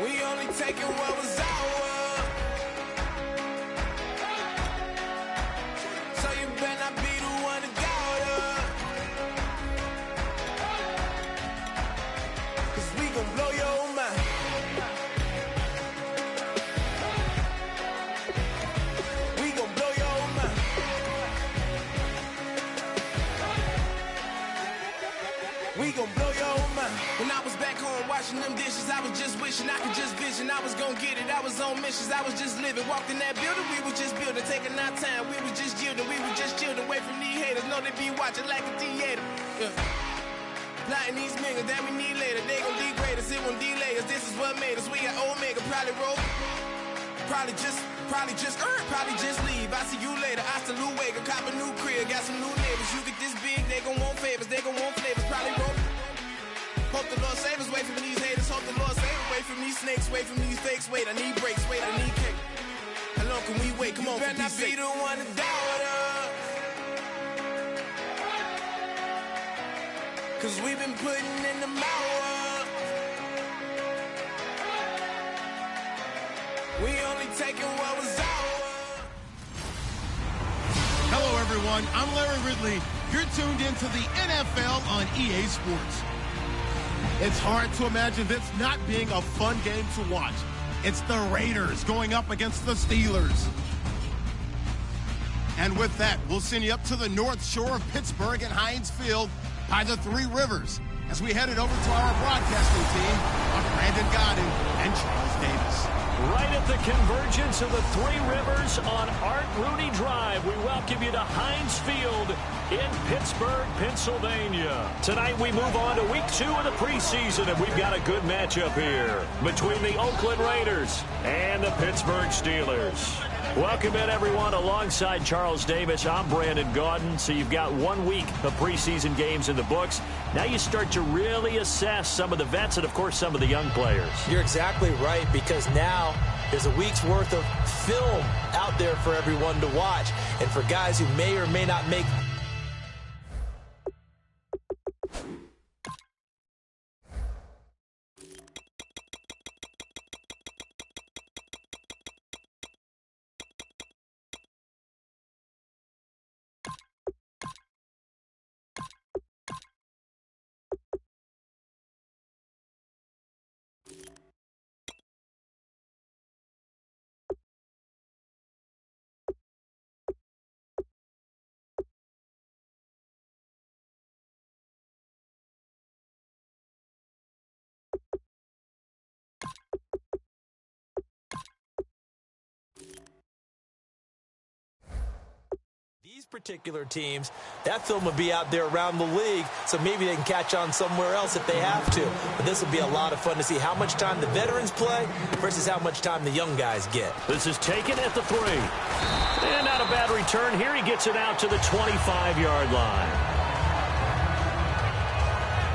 We only taking what was ours. So you better not be the one to doubt us. 'Cause we gon' blow your mind. We gon' blow your mind. We gon' blow your mind. When I was back home washing them dishes, I was just wishing I could just vision. I was gon' get it, I was on missions, I was just living. Walked in that building, we was just building, taking our time. We was just yielding, we was just chilling away from these haters. Know they be watching like a theater. Yeah. Plotting these niggas that we need later. They gon' degrade us, it won't delay us. This is what made us. We got Omega, probably roll. Probably just leave. I see you later. I salute Wake, cop a new crib, got some new neighbors. You get this big, they gon' want favors, they gon' want flavors. Probably roll. Hope the Lord save us, wait from these haters. Hope the Lord save us, wait from these snakes, wait from these fakes. Wait, I need breaks, wait, I need cake. How long can we wait? Come on, you better not be the one to doubt us. 'Cause we've been putting in the hours. We only taking what was ours. Hello, everyone. I'm Larry Ridley. You're tuned into the NFL on EA Sports. It's hard to imagine this not being a fun game to watch. It's the Raiders going up against the Steelers. And with that, we'll send you up to the north shore of Pittsburgh and Heinz Field by the Three Rivers as we headed over to our broadcasting team of Brandon Godden and Charles Davis. Right at the convergence of the Three Rivers on Art Rooney Drive, we welcome you to Heinz Field in Pittsburgh, Pennsylvania. Tonight we move on to week 2 of the preseason, and we've got a good matchup here between the Oakland Raiders and the Pittsburgh Steelers. Welcome in, everyone. Alongside Charles Davis, I'm Brandon Gaudin. So you've got 1 week of preseason games in the books. Now you start to really assess some of the vets and, of course, some of the young players. You're exactly right, because now there's a week's worth of film out there for everyone to watch. And for guys who may or may not make these particular teams, that film would be out there around the league, so maybe they can catch on somewhere else if they have to. But this will be a lot of fun to see how much time the veterans play versus how much time the young guys get. This is taken at the 3. And not a bad return. Here he gets it out to the 25-yard line.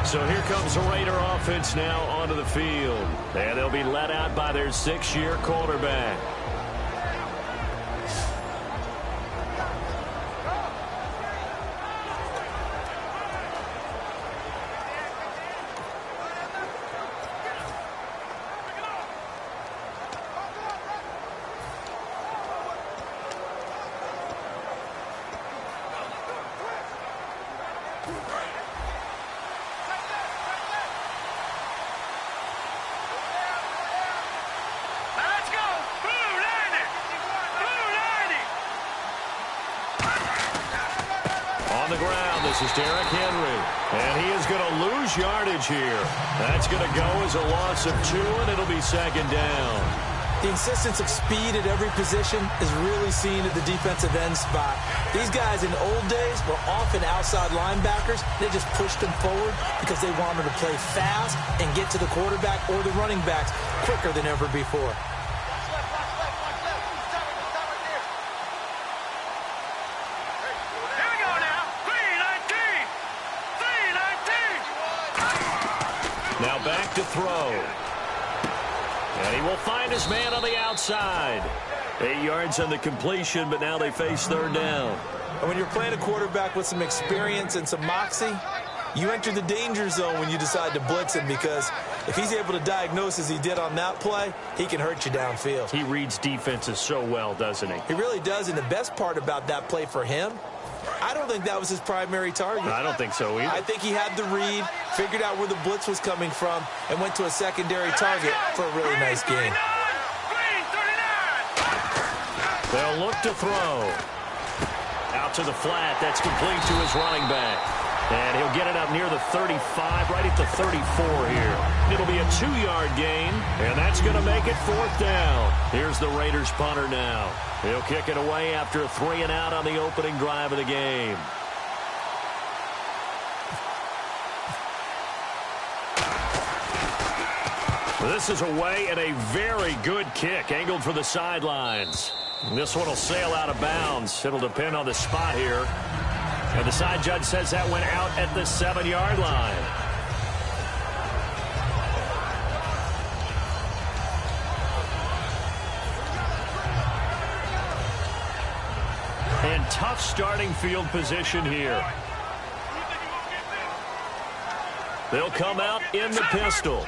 So here comes the Raider offense now onto the field. And they'll be led out by their 6th-year quarterback. This is Derrick Henry, and he is going to lose yardage here. That's going to go as a loss of 2, and it'll be 2nd down. The insistence of speed at every position is really seen at the defensive end spot. These guys in the old days were often outside linebackers. They just pushed them forward because they wanted to play fast and get to the quarterback or the running backs quicker than ever before. Now back to throw. And he will find his man on the outside. 8 yards on the completion, but now they face 3rd down. And when you're playing a quarterback with some experience and some moxie, You enter the danger zone when you decide to blitz him, because if he's able to diagnose as he did on that play, he can hurt you downfield. He reads defenses so well, doesn't he? He really does, and the best part about that play for him, I don't think that was his primary target. I don't think so either. I think he had the read, figured out where the blitz was coming from, and went to a secondary target for a really nice game. They'll look to throw. Out to the flat. That's complete to his running back. And he'll get it up near the 35, right at the 34 here. It'll be a 2-yard gain, and that's going to make it 4th down. Here's the Raiders punter now. He'll kick it away after a 3-and-out on the opening drive of the game. This is away, and a very good kick, angled for the sidelines. This one will sail out of bounds. It'll depend on the spot here. And the side judge says that went out at the 7-yard line. And tough starting field position here. They'll come out in the pistol.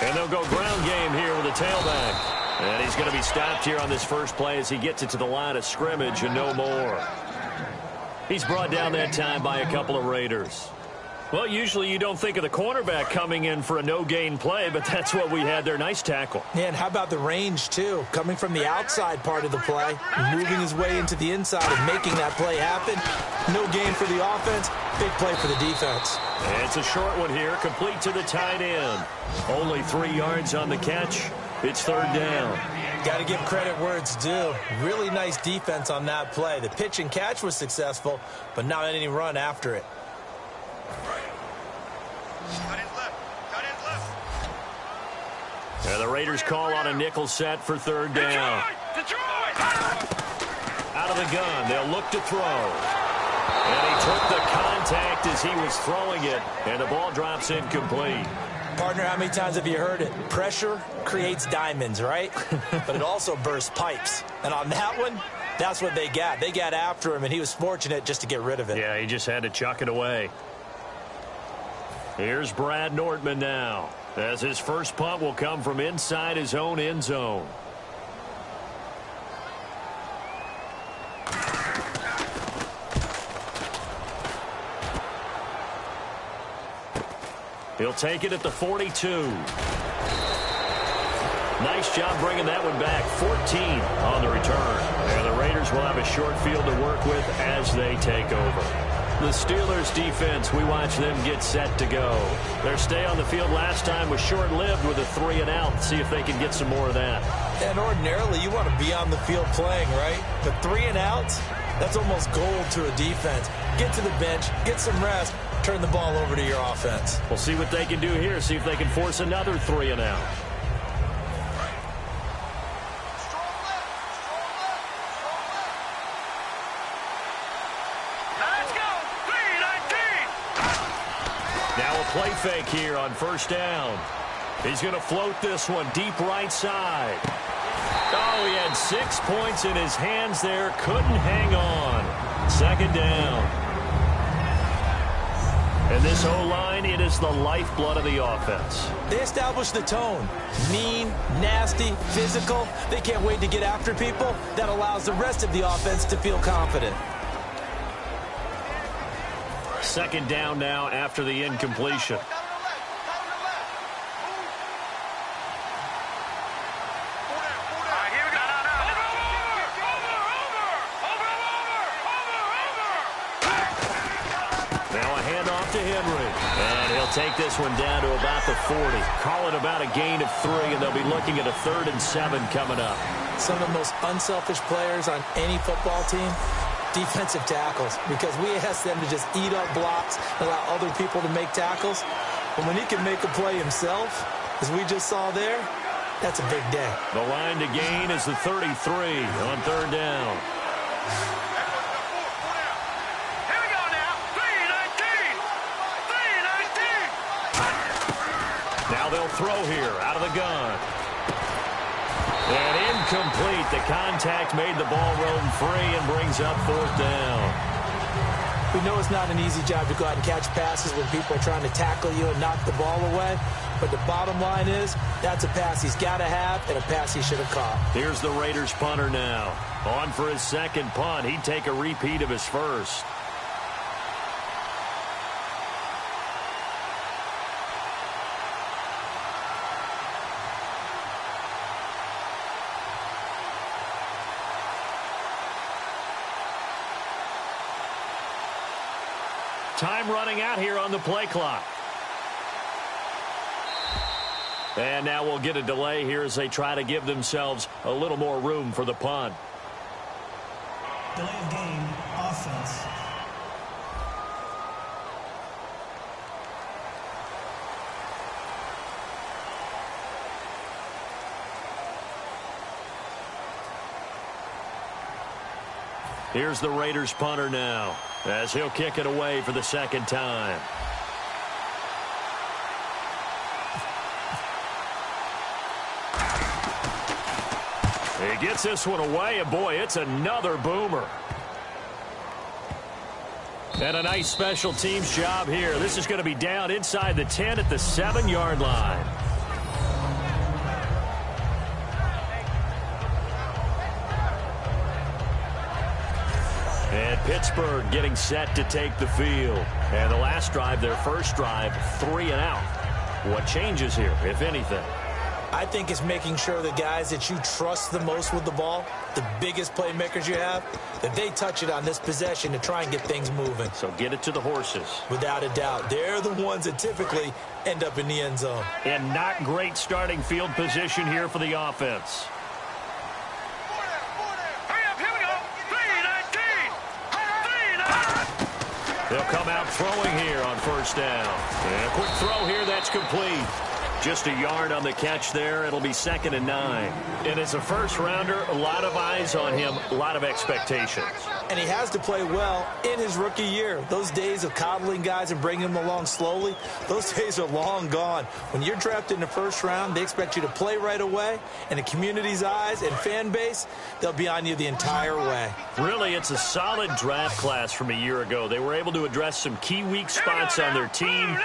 And they'll go ground game here with a tailback. And he's going to be stopped here on this first play as he gets it to the line of scrimmage and no more. He's brought down that time by a couple of Raiders. Well, usually you don't think of the cornerback coming in for a no-gain play, but that's what we had there. Nice tackle. Yeah, and how about the range, too? Coming from the outside part of the play, moving his way into the inside and making that play happen. No gain for the offense, big play for the defense. And it's a short one here, complete to the tight end. Only 3 yards on the catch. It's 3rd down. Got to give credit where it's due. Really nice defense on that play. The pitch and catch was successful, but not any run after it. And the Raiders call on a nickel set for 3rd down. Out of the gun, they'll look to throw. And he took the contact as he was throwing it, and the ball drops incomplete. Partner, how many times have you heard it? Pressure creates diamonds, right? But it also bursts pipes. And on that one, that's what they got. They got after him, and he was fortunate just to get rid of it. Yeah, he just had to chuck it away. Here's Brad Nortman now, as his first punt will come from inside his own end zone. He'll take it at the 42. Nice job bringing that one back. 14 on the return. And the Raiders will have a short field to work with as they take over. The Steelers defense, we watch them get set to go. Their stay on the field last time was short-lived with a 3-and-out. See if they can get some more of that. And ordinarily, you want to be on the field playing, right? But 3-and-outs, that's almost gold to a defense. Get to the bench, get some rest, turn the ball over to your offense. We'll see what they can do here, see if they can force another 3-and-out. Now a play fake here on 1st down. He's going to float this one deep right side. Oh, he had 6 points in his hands there. Couldn't hang on. 2nd down. And this O-line, it is the lifeblood of the offense. They establish the tone. Mean, nasty, physical. They can't wait to get after people. That allows the rest of the offense to feel confident. 2nd down now after the incompletion. Take this one down to about the 40. Call it about a gain of 3, and they'll be looking at a 3rd and 7 coming up. Some of the most unselfish players on any football team, defensive tackles, because we ask them to just eat up blocks, allow other people to make tackles. But when he can make a play himself, as we just saw there, that's a big day. The line to gain is the 33 on 3rd down. Now they'll throw here out of the gun. And incomplete. The contact made the ball roam free and brings up 4th down. We know it's not an easy job to go out and catch passes when people are trying to tackle you and knock the ball away. But the bottom line is, that's a pass he's got to have and a pass he should have caught. Here's the Raiders punter now. On for his second punt. He'd take a repeat of his first. Time running out here on the play clock. And now we'll get a delay here as they try to give themselves a little more room for the punt. Delay of game, offense. Here's the Raiders punter now, as he'll kick it away for the second time. He gets this one away, and boy, it's another boomer. And a nice special teams job here. This is going to be down inside the 10 at the 7-yard line. And Pittsburgh getting set to take the field. And the last drive, their first drive, 3 and out. What changes here, if anything? I think it's making sure the guys that you trust the most with the ball, the biggest playmakers you have, that they touch it on this possession to try and get things moving. So get it to the horses. Without a doubt. They're the ones that typically end up in the end zone. And not great starting field position here for the offense. They'll come out throwing here on first down. And a quick throw here that's complete. Just a yard on the catch there. It'll be 2nd and 9. And as a first-rounder, a lot of eyes on him, a lot of expectations. And he has to play well in his rookie year. Those days of coddling guys and bringing them along slowly, those days are long gone. When you're drafted in the first round, they expect you to play right away. And the community's eyes and fan base, they'll be on you the entire way. Really, it's a solid draft class from a year ago. They were able to address some key weak spots on their team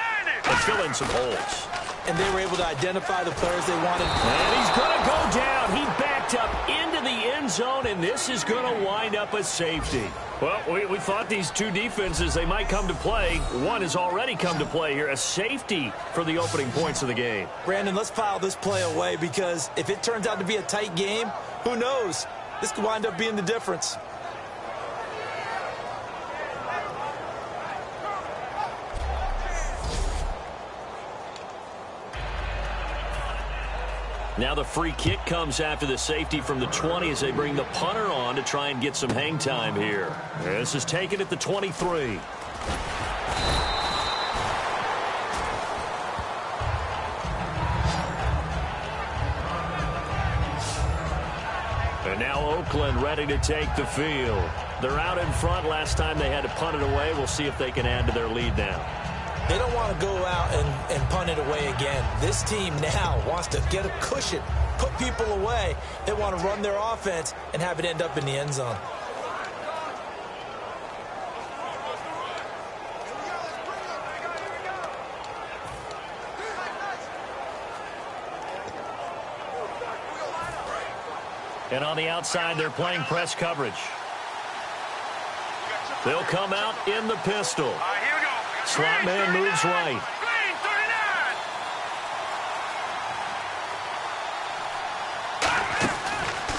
and fill in some holes. And they were able to identify the players they wanted. And he's going to go down. He backed up into the end zone, and this is going to wind up a safety. Well, we thought these two defenses, they might come to play. One has already come to play here, a safety for the opening points of the game. Brandon, let's file this play away because if it turns out to be a tight game, who knows? This could wind up being the difference. Now the free kick comes after the safety from the 20 as they bring the punter on to try and get some hang time here. This is taken at the 23. And now Oakland ready to take the field. They're out in front. Last time they had to punt it away. We'll see if they can add to their lead now. They don't want to go out and punt it away again. This team now wants to get a cushion, put people away. They want to run their offense and have it end up in the end zone. And on the outside, they're playing press coverage. They'll come out in the pistol. Slot man moves right.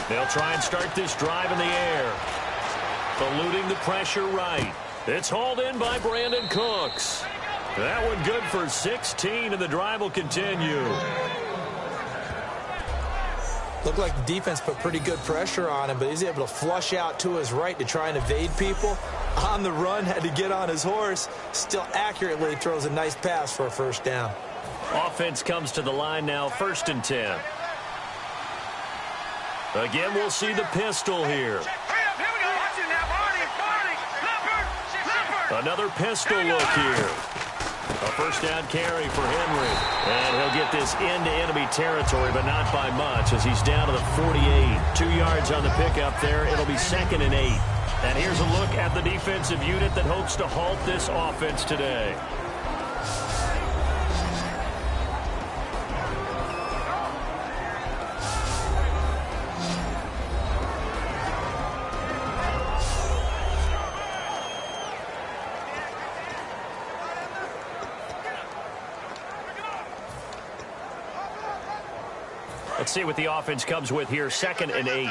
They'll try and start this drive in the air. Eluding the pressure right. It's hauled in by Brandon Cooks. That one good for 16, and the drive will continue. Looked like the defense put pretty good pressure on him, but he's able to flush out to his right to try and evade people. On the run, had to get on his horse. Still accurately throws a nice pass for a first down. Offense comes to the line now, 1st and 10. Again, we'll see the pistol here. Another pistol look here. A first down carry for Henry. And he'll get this into enemy territory, but not by much as he's down to the 48. 2 yards on the pickup there. It'll be 2nd and 8. And here's a look at the defensive unit that hopes to halt this offense today. Let's see what the offense comes with here. 2nd and 8.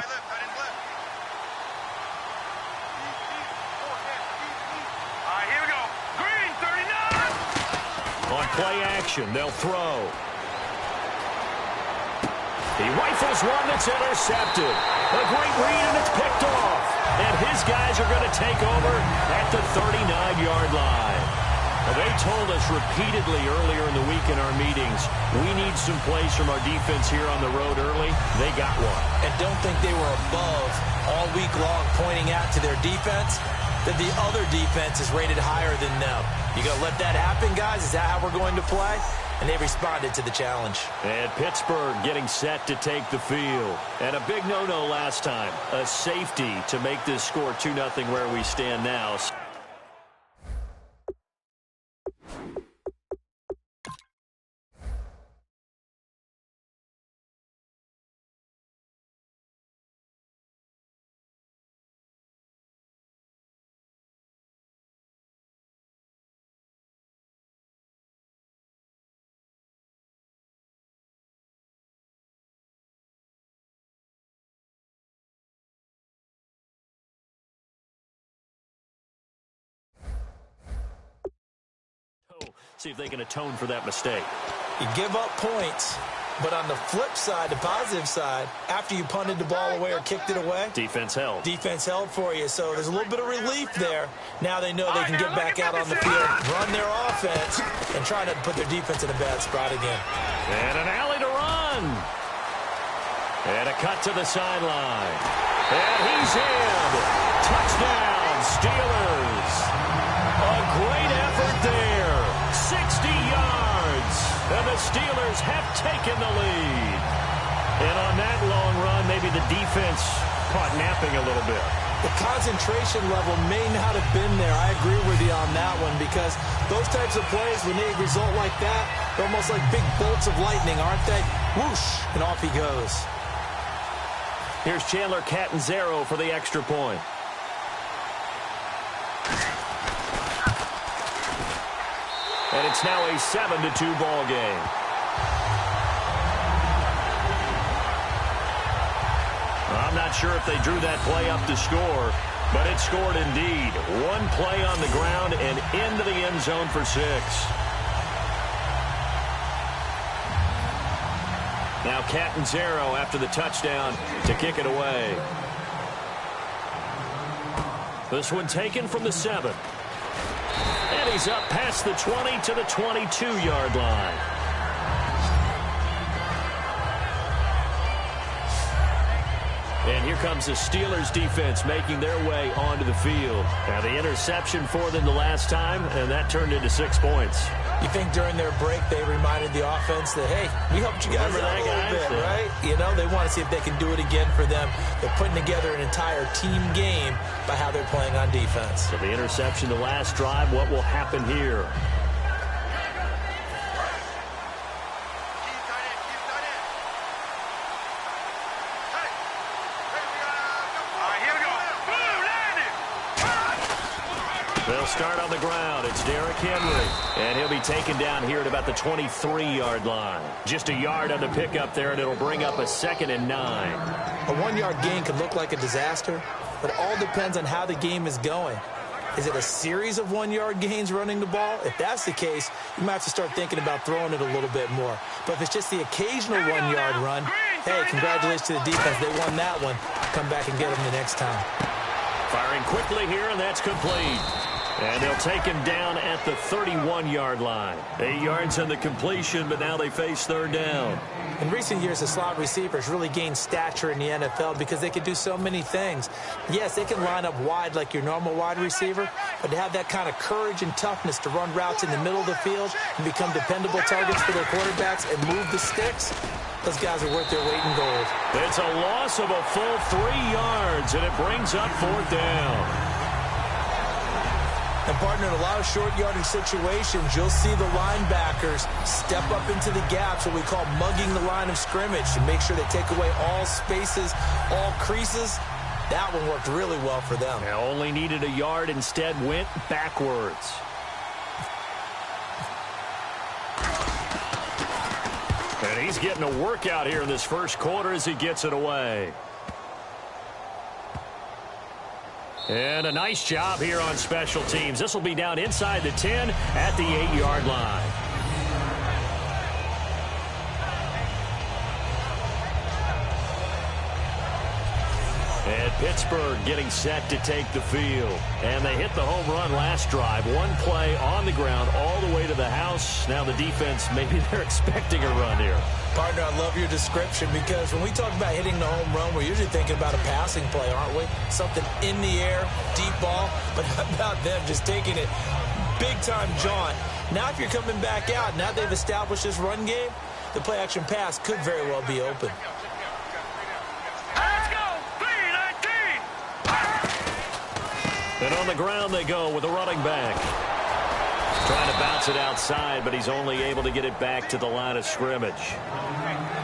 On play action, they'll throw. He rifles one that's intercepted. A great read, and it's picked off. And his guys are going to take over at the 39-yard line. Well, they told us repeatedly earlier in the week in our meetings, we need some plays from our defense here on the road early. They got one. And don't think they were above all week long pointing out to their defense that the other defense is rated higher than them. You going to let that happen, guys? Is that how we're going to play? And they responded to the challenge. And Pittsburgh getting set to take the field. And a big no-no last time. A safety to make this score 2-0 where we stand now. See if they can atone for that mistake. You give up points, but on the flip side, the positive side, after you punted the ball away or kicked it away, defense held. Defense held for you, so there's a little bit of relief there. Now they know they can get back out on the field, run their offense, and try not to put their defense in a bad spot again. And an alley to run. And a cut to the sideline. And he's in. Touchdown, Steelers. A great effort there. 60 yards. And the Steelers have taken the lead. And on that long run, maybe the defense caught napping a little bit. The concentration level may not have been there. I agree with you on that one because those types of plays, when they result like that, they're almost like big bolts of lightning, aren't they? Whoosh, and off he goes. Here's Chandler Catanzaro for the extra point. And it's now a 7-2 ball game. I'm not sure if they drew that play up to score, but it scored indeed. One play on the ground and into the end zone for 6. Now Catanzaro after the touchdown to kick it away. This one taken from the 7. And he's up past the 20 to the 22-yard line. And here comes the Steelers defense making their way onto the field. Now the interception for them the last time, and that turned into 6 points. You think during their break they reminded the offense that, hey, we helped you guys out a little bit, right? You know, they want to see if they can do it again for them. They're putting together an entire team game by how they're playing on defense. So the interception the last drive, what will happen here? They'll start on the ground. It's Derrick Henry. And he'll be taken down here at about the 23-yard line. Just a yard on the pickup there, and it'll bring up a 2nd and 9. A 1-yard gain could look like a disaster, but it all depends on how the game is going. Is it a series of 1-yard gains running the ball? If that's the case, you might have to start thinking about throwing it a little bit more. But if it's just the occasional 1-yard run, hey, congratulations to the defense. They won that one. Come back and get them the next time. Firing quickly here, and that's complete. And they'll take him down at the 31-yard line. 8 yards on the completion, but now they face third down. In recent years, the slot receivers really gained stature in the NFL because they can do so many things. Yes, they can line up wide like your normal wide receiver, but to have that kind of courage and toughness to run routes in the middle of the field and become dependable targets for their quarterbacks and move the sticks, those guys are worth their weight in gold. It's a loss of a full 3 yards, and it brings up fourth down. And, partner, in a lot of short yardage situations, you'll see the linebackers step up into the gaps, what we call mugging the line of scrimmage, to make sure they take away all spaces, all creases. That one worked really well for them. They only needed a yard, instead went backwards. And he's getting a workout here in this first quarter as he gets it away. And a nice job here on special teams. This will be down inside the 10 at the 8-yard line. And Pittsburgh getting set to take the field. And they hit the home run last drive. One play on the ground all the way to the house. Now the defense, maybe they're expecting a run here. Partner, I love your description because when we talk about hitting the home run, we're usually thinking about a passing play, aren't we? Something in the air, deep ball. But how about them just taking it big-time jaunt? Now if you're coming back out, now they've established this run game, the play-action pass could very well be open. And on the ground they go with a running back. Trying to bounce it outside, but he's only able to get it back to the line of scrimmage.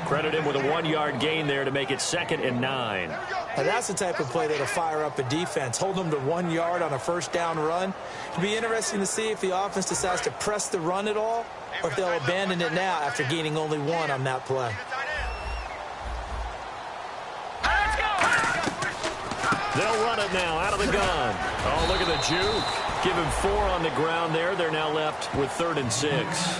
Credit him with a 1-yard gain there to make it 2nd and 9. Now that's the type of play that'll fire up a defense. Hold them to 1 yard on a first down run. It'll be interesting to see if the offense decides to press the run at all or if they'll abandon it now after gaining only 1 on that play. They'll run it now out of the gun. Oh, look at the juke. Give him 4 on the ground there. They're now left with 3rd and 6.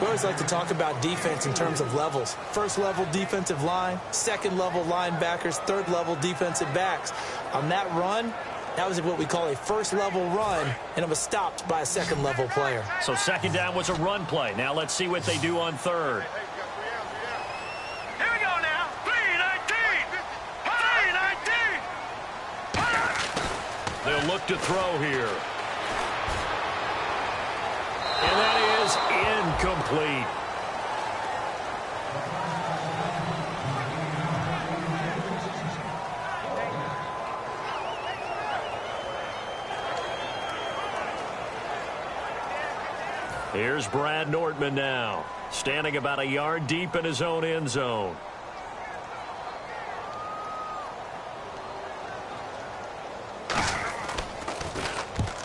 We always like to talk about defense in terms of levels. First level defensive line, second level linebackers, third level defensive backs. On that run, that was what we call a first level run, and it was stopped by a second level player. So 2nd down was a run play. Now let's see what they do on 3rd. They'll look to throw here. And that is incomplete. Here's Brad Nordman now, standing about a yard deep in his own end zone.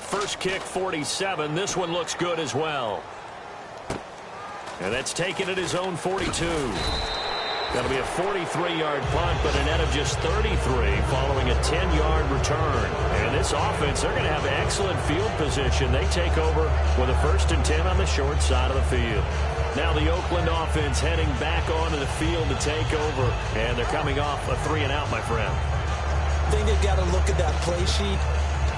First kick, 47. This one looks good as well. And that's taken at his own 42. That'll be a 43-yard punt, but a net of just 33 following a 10-yard return. And this offense, they're going to have excellent field position. They take over with a 1st and 10 on the short side of the field. Now the Oakland offense heading back onto the field to take over. And they're coming off a 3-and-out, my friend. I think they've got to look at that play sheet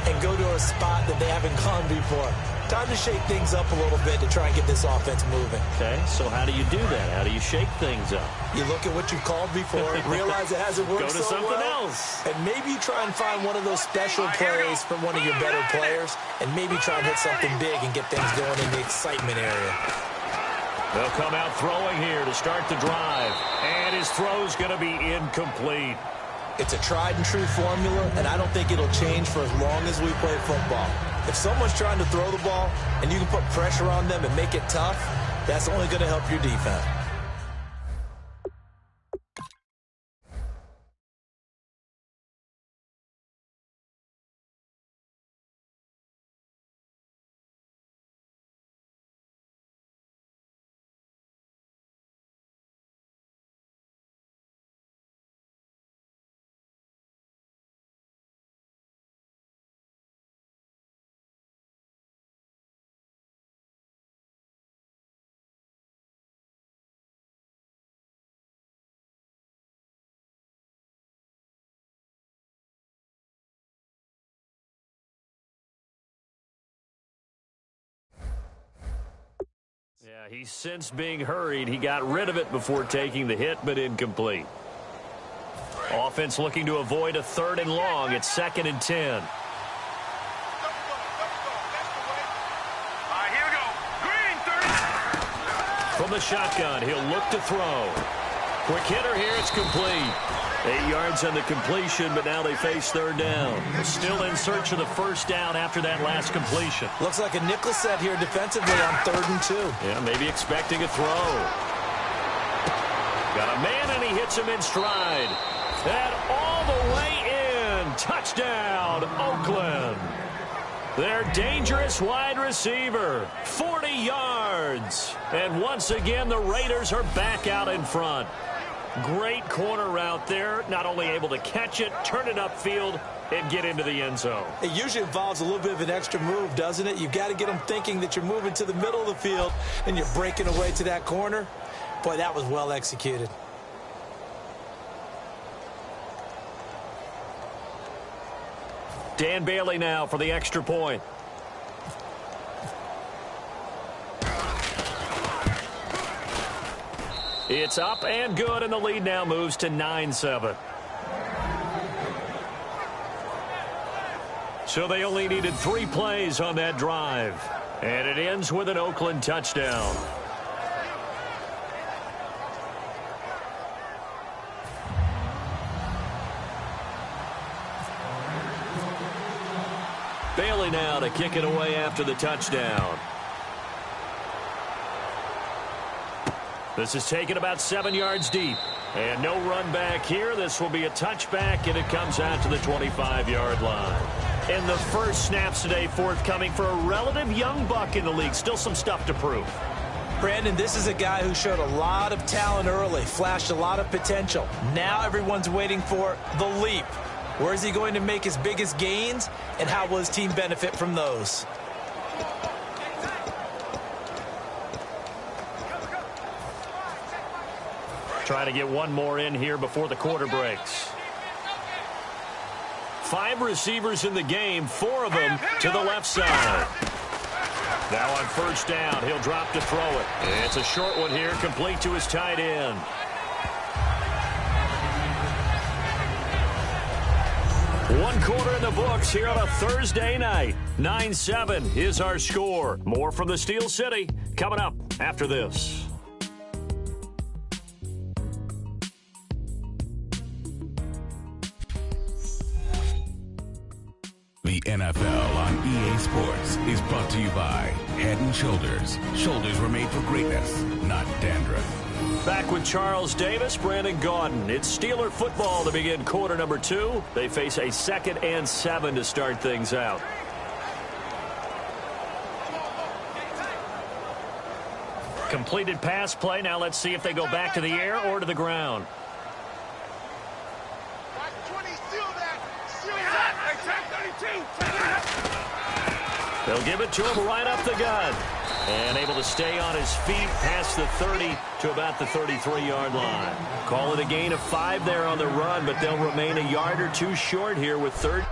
and go to a spot that they haven't gone before. Time to shake things up a little bit to try and get this offense moving. Okay, so how do you do that? How do you shake things up? You look at what you've called before, realize it hasn't worked Go to so something well, else. and maybe try and find one of those special plays from one of your better players, and maybe try and hit something big and get things going in the excitement area. They'll come out throwing here to start the drive, and his throw's going to be incomplete. It's a tried-and-true formula, and I don't think it'll change for as long as we play football. If someone's trying to throw the ball and you can put pressure on them and make it tough, that's only going to help your defense. He's since being hurried. He got rid of it before taking the hit, but incomplete. Offense looking to avoid a 3rd and long. It's 2nd and 10. From the shotgun, he'll look to throw. Quick hitter here, it's complete. 8 yards on the completion, but now they face 3rd down. Still in search of the 1st down after that last completion. Looks like a nickel set here defensively on 3rd and 2. Yeah, maybe expecting a throw. Got a man, and he hits him in stride. And all the way in. Touchdown, Oakland. Their dangerous wide receiver, 40 yards. And once again, the Raiders are back out in front. Great corner route there. Not only able to catch it, turn it upfield, and get into the end zone. It usually involves a little bit of an extra move, doesn't it? You've got to get them thinking that you're moving to the middle of the field and you're breaking away to that corner. Boy, that was well executed. Dan Bailey now for the extra point. It's up and good, and the lead now moves to 9-7. So they only needed 3 plays on that drive. And it ends with an Oakland touchdown. Bailey now to kick it away after the touchdown. This is taken about 7 yards deep. And no run back here. This will be a touchback, and it comes out to the 25-yard line. And the first snaps today forthcoming for a relative young buck in the league. Still some stuff to prove. Brandon, this is a guy who showed a lot of talent early, flashed a lot of potential. Now everyone's waiting for the leap. Where is he going to make his biggest gains, and how will his team benefit from those? Try to get one more in here before the quarter breaks. 5 receivers in the game, 4 of them to the left side. Now on 1st down, he'll drop to throw it. It's a short one here, complete to his tight end. One quarter in the books here on a Thursday night. 9-7 is our score. More from the Steel City coming up after this. The NFL on EA Sports is brought to you by Head & Shoulders. Shoulders were made for greatness, not dandruff. Back with Charles Davis, Brandon Gaudin. It's Steeler football to begin quarter number 2. They face a 2nd and 7 to start things out. Completed pass play. Now let's see if they go back to the air or to the ground. They'll give it to him right up the gut. And able to stay on his feet past the 30 to about the 33-yard line. Call it a gain of 5 there on the run, but they'll remain a yard or 2 short here with 3rd.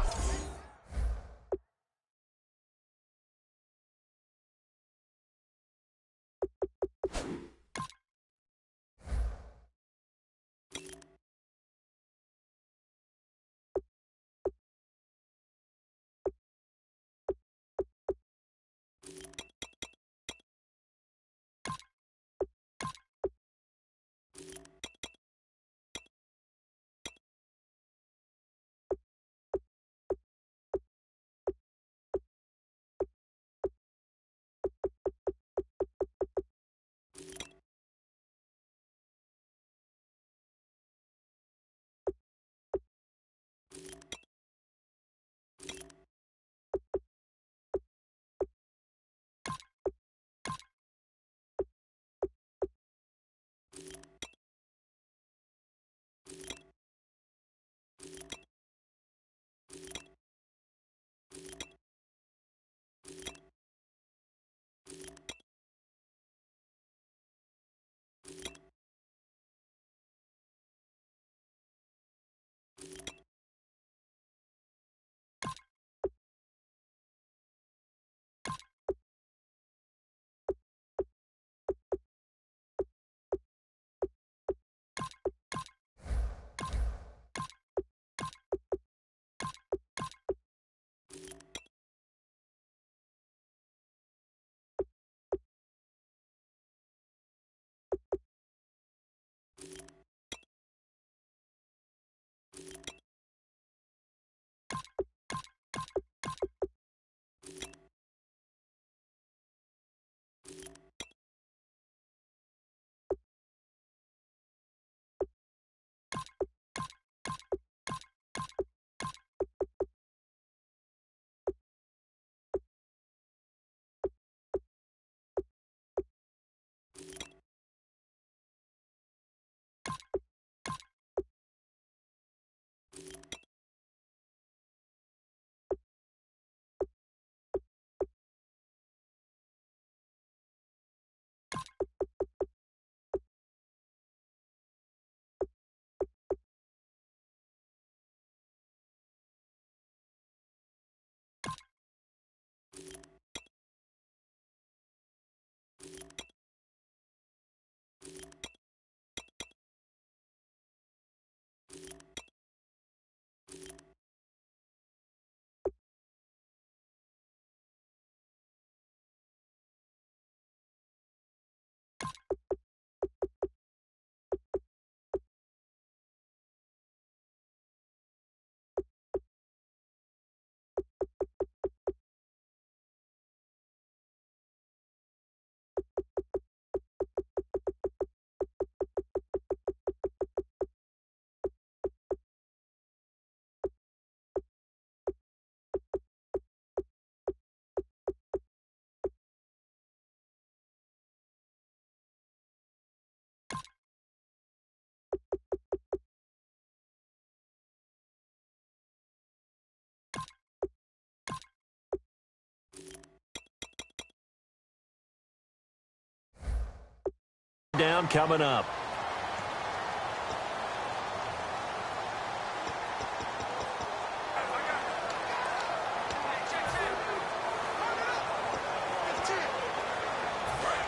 down coming up.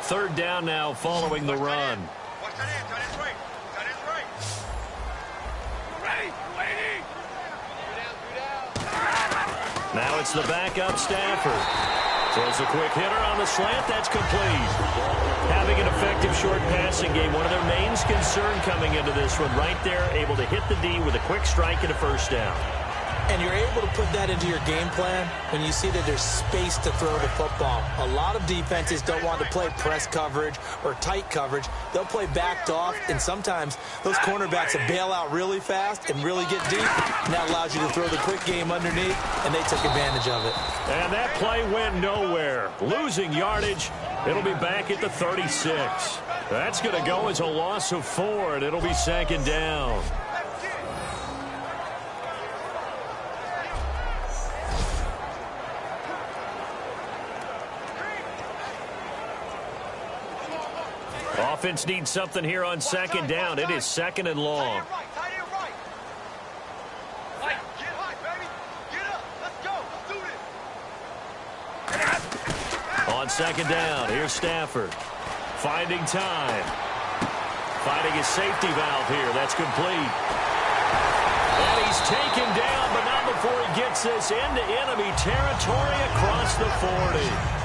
Third down now following the run. Now it's the backup Stafford. Throws a quick hitter on the slant. That's complete. Having an effective short passing game, one of their main concern coming into this one. Right there, able to hit the D with a quick strike and a first down. And you're able to put that into your game plan when you see that there's space to throw the football. A lot of defenses don't want to play press coverage or tight coverage. They'll play backed off, and sometimes those cornerbacks will bail out really fast and really get deep, and that allows you to throw the quick game underneath, and they took advantage of it. And that play went nowhere. Losing yardage. It'll be back at the 36. That's going to go as a loss of 4, and it'll be second down. Offense needs something here on second down. It is second and long. On second down, here's Stafford. Finding time. Finding his safety valve here. That's complete. And he's taken down, but not before he gets this into enemy territory across the 40.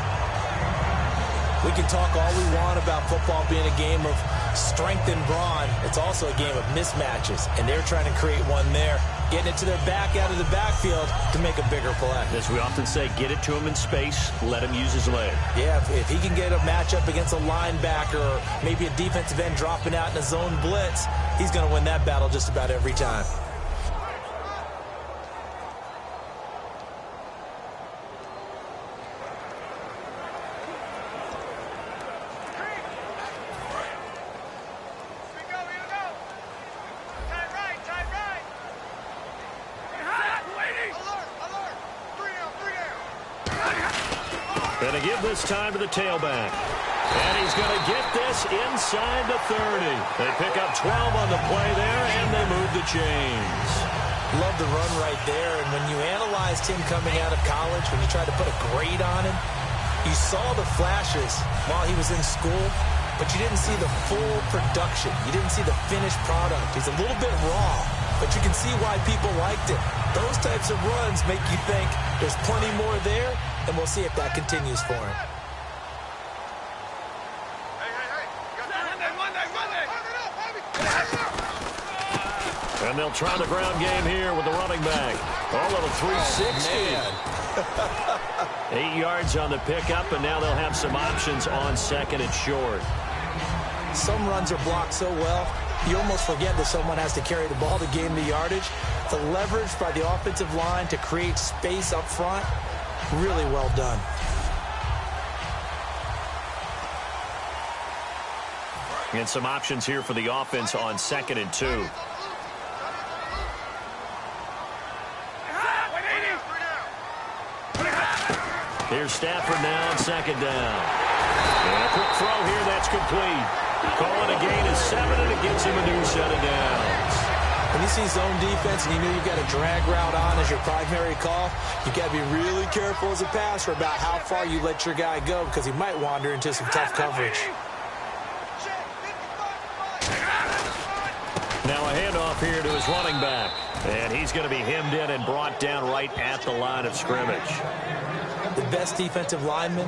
We can talk all we want about football being a game of strength and brawn. It's also a game of mismatches, and they're trying to create one there, getting it to their back out of the backfield to make a bigger play. As we often say, get it to him in space, let him use his leg. Yeah, if he can get a matchup against a linebacker or maybe a defensive end dropping out in a zone blitz, he's going to win that battle just about every time. Going to give this time to the tailback. And he's going to get this inside the 30. They pick up 12 on the play there, and they move the chains. Love the run right there. And when you analyzed him coming out of college, when you tried to put a grade on him, you saw the flashes while he was in school, but you didn't see the full production. You didn't see the finished product. He's a little bit raw, but you can see why people liked it. Those types of runs make you think there's plenty more there, and we'll see if that continues for him. And they'll try the ground game here with the running back. Oh, little 360. 8 yards on the pickup, and now they'll have some options on second and short. Some runs are blocked so well, you almost forget that someone has to carry the ball to gain the yardage. The leverage by the offensive line to create space up front, really well done. And some options here for the offense on second and 2. Here's Stafford now on second down. And a quick throw here, that's complete. Calling a gain of 7, and it gives him a new set of downs. When you see zone defense and you know you've got a drag route on as your primary call, you've got to be really careful as a passer about how far you let your guy go, because he might wander into some tough coverage. Now a handoff here to his running back. And he's going to be hemmed in and brought down right at the line of scrimmage. The best defensive linemen,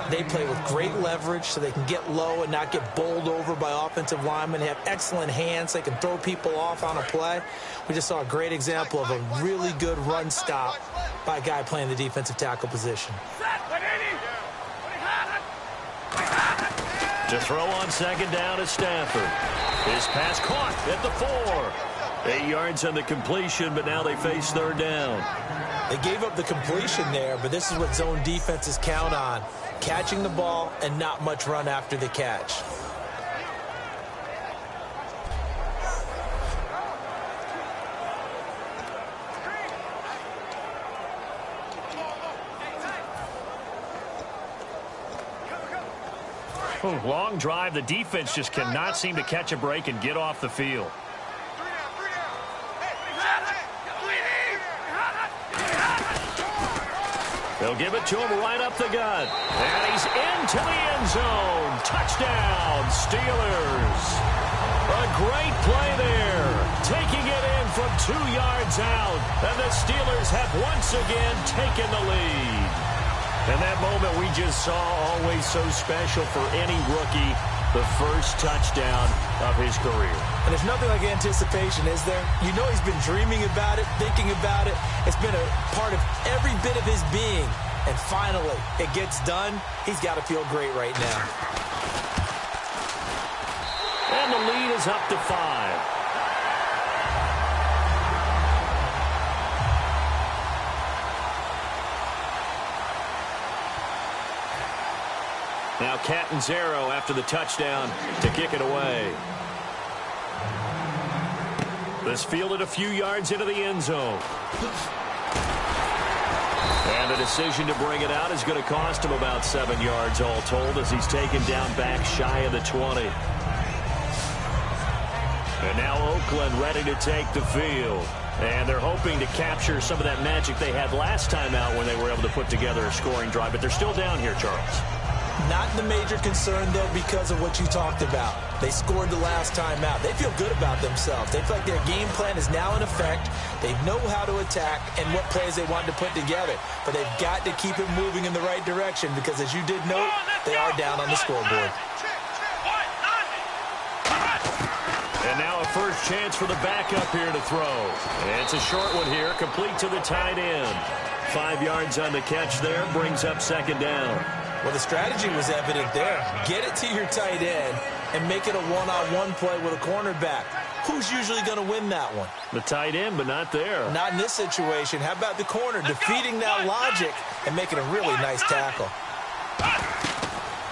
they play with great leverage so they can get low and not get bowled over by offensive linemen. They have excellent hands. They can throw people off on a play. We just saw a great example of a really good run stop by a guy playing the defensive tackle position. To throw on second down is Stafford. His pass caught at the 4. 8 yards on the completion, but now they face third down. They gave up the completion there, but this is what zone defenses count on. Catching the ball and not much run after the catch. Long drive. The defense just cannot seem to catch a break and get off the field. They'll give it to him right up the gut. And he's into the end zone. Touchdown, Steelers. A great play there. Taking it in from 2 yards out. And the Steelers have once again taken the lead. And that moment we just saw, always so special for any rookie. The first touchdown of his career. And there's nothing like anticipation, is there? You know he's been dreaming about it, thinking about it. It's been a part of every bit of his being. And finally, it gets done. He's got to feel great right now. And the lead is up to 5. Now Catanzaro after the touchdown to kick it away. This fielded a few yards into the end zone. And the decision to bring it out is going to cost him about 7 yards all told as he's taken down back shy of the 20. And now Oakland ready to take the field. And they're hoping to capture some of that magic they had last time out when they were able to put together a scoring drive. But they're still down here, Charles. Not the major concern, though, because of what you talked about. They scored the last time out. They feel good about themselves. They feel like their game plan is now in effect. They know how to attack and what plays they want to put together. But they've got to keep it moving in the right direction because, as you did note, they are down on the scoreboard. And now a first chance for the backup here to throw. And it's a short one here, complete to the tight end. 5 yards on the catch there, brings up second down. Well, the strategy was evident there. Get it to your tight end and make it a one-on-one play with a cornerback. Who's usually going to win that one? The tight end, but not there. Not in this situation. How about the corner defeating that logic and making a really nice tackle?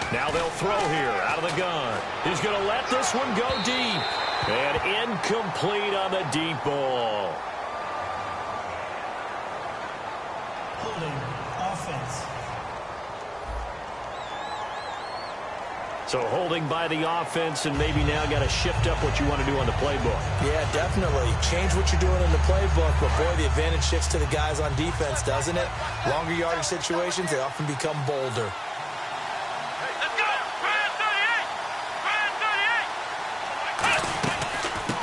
Now they'll throw here out of the gun. He's going to let this one go deep. And incomplete on the deep ball. Holding offense. So holding by the offense and maybe now got to shift up what you want to do on the playbook. Yeah, definitely. Change what you're doing in the playbook, but boy, the advantage shifts to the guys on defense, doesn't it? Longer yardage situations, they often become bolder.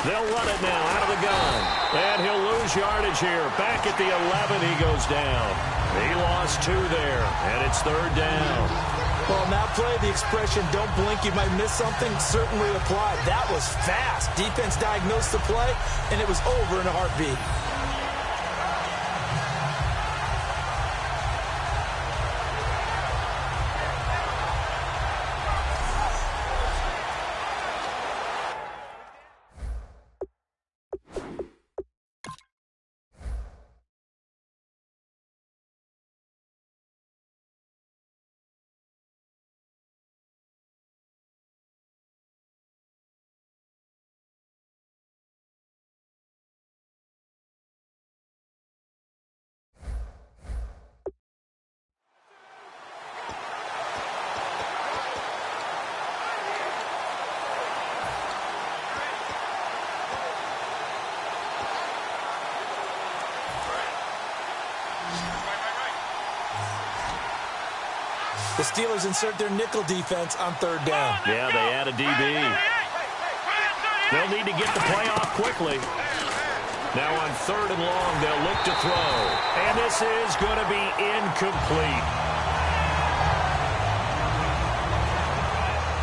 They'll run it now out of the gun. And he'll lose yardage here. Back at the 11, he goes down. He lost 2 there, and it's third down. Well, now play the expression, don't blink, you might miss something, certainly applied. That was fast. Defense diagnosed the play, and it was over in a heartbeat. The Steelers insert their nickel defense on third down. Yeah, they add a DB. They'll need to get the play off quickly. Now on third and long, they'll look to throw. And this is going to be incomplete.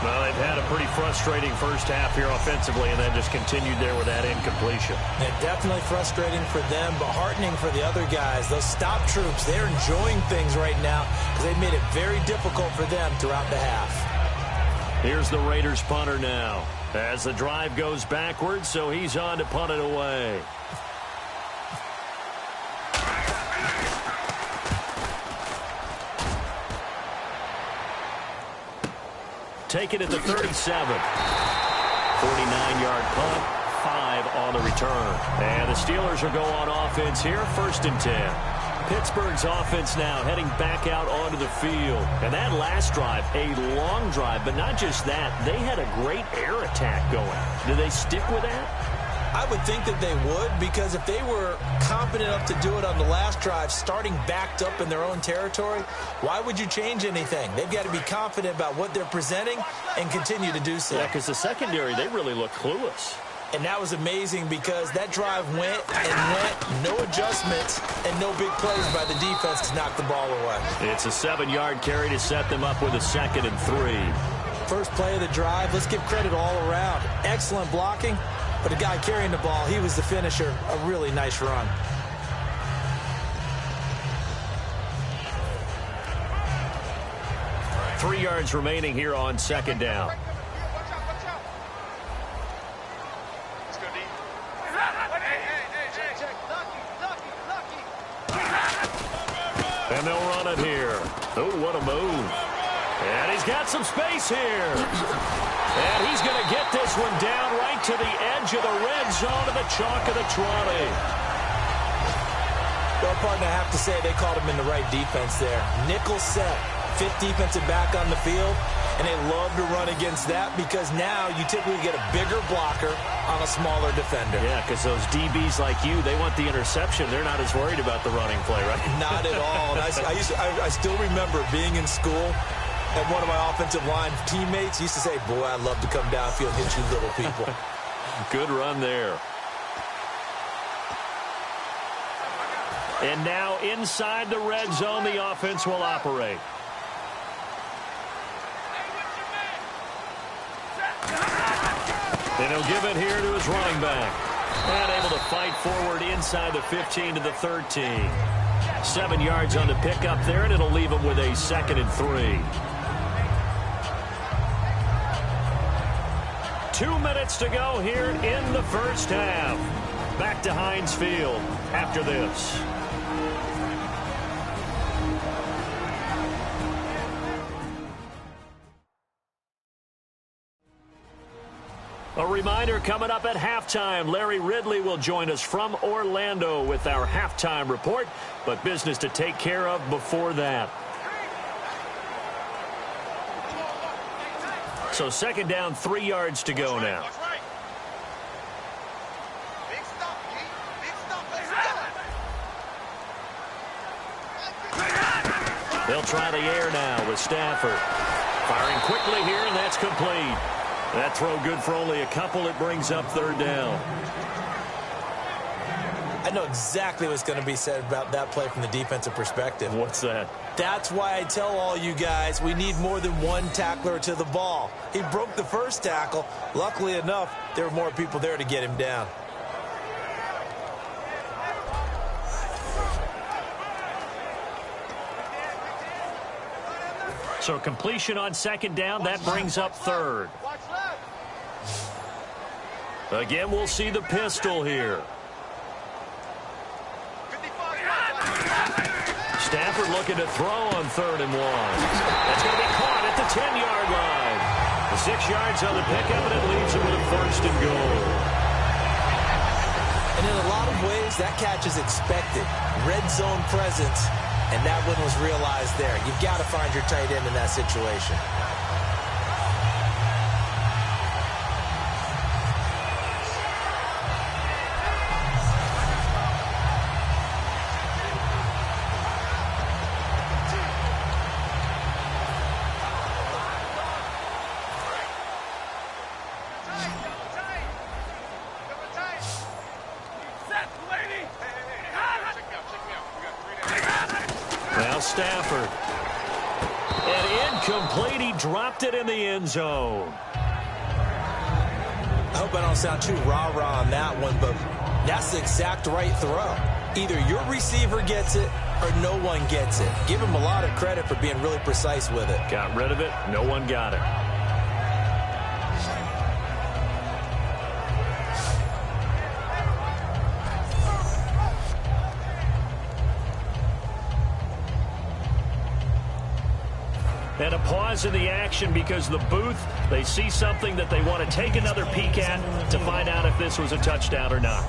Well, they've had a pretty frustrating first half here offensively and then just continued there with that incompletion. Yeah, definitely frustrating for them, but heartening for the other guys. Those stop troops, they're enjoying things right now because they've made it very difficult for them throughout the half. Here's the Raiders punter now as the drive goes backwards, so he's on to punt it away. Take it at the 37. 49-yard punt, 5 on the return. And the Steelers will go on offense here, 1st and 10. Pittsburgh's offense now heading back out onto the field. And that last drive, a long drive, but not just that. They had a great air attack going. Do they stick with that? I would think that they would, because if they were confident enough to do it on the last drive, starting backed up in their own territory, why would you change anything? They've got to be confident about what they're presenting and continue to do so. Yeah, because the secondary, they really look clueless. And that was amazing because that drive went and went, no adjustments, and no big plays by the defense to knock the ball away. It's a 7-yard carry to set them up with a 2nd and 3. First play of the drive, let's give credit all around. Excellent blocking. But the guy carrying the ball, he was the finisher. A really nice run. Right. 3 yards remaining here on 2nd down. And they'll run it here. Oh, what a move. And he's got some space here. And he's going to get this one down right to the edge of the red zone of the chalk of the trolley. Well, partner, I have to say they called him in the right defense there. Nickel set, 5th defensive back on the field, and they love to run against that because now you typically get a bigger blocker on a smaller defender. Yeah, because those DBs like you, they want the interception. They're not as worried about the running play, right? Not at all. And I still remember being in school, and one of my offensive line teammates used to say, boy, I'd love to come downfield and hit you little people. Good run there. And now inside the red zone, the offense will operate. And he'll give it here to his running back. And able to fight forward inside the 15 to the 13. 7 yards on the pickup there, and it'll leave him with a 2nd and 3. 2 minutes to go here in the first half. Back to Heinz Field after this. A reminder coming up at halftime. Larry Ridley will join us from Orlando with our halftime report, but business to take care of before that. So 2nd down, 3 yards to go now. They'll try the air now with Stafford. Firing quickly here, and that's complete. That throw good for only a couple. It brings up 3rd down. I know exactly what's going to be said about that play from the defensive perspective. What's that? That's why I tell all you guys we need more than one tackler to the ball. He broke the first tackle. Luckily enough, there were more people there to get him down. So completion on 2nd down, that brings up 3rd. Again, we'll see the pistol here. Stafford looking to throw on 3rd and 1. That's going to be caught at the 10-yard line. The 6 yards on the pickup, and it leaves him with a 1st and goal. And in a lot of ways, that catch is expected. Red zone presence, and that one was realized there. You've got to find your tight end in that situation. Now Stafford. And incomplete. He dropped it in the end zone. I hope I don't sound too rah-rah on that one, but that's the exact right throw. Either your receiver gets it or no one gets it. Give him a lot of credit for being really precise with it. Got rid of it. No one got it. And a pause in the action because the booth, they see something that they want to take another peek at to find out if this was a touchdown or not.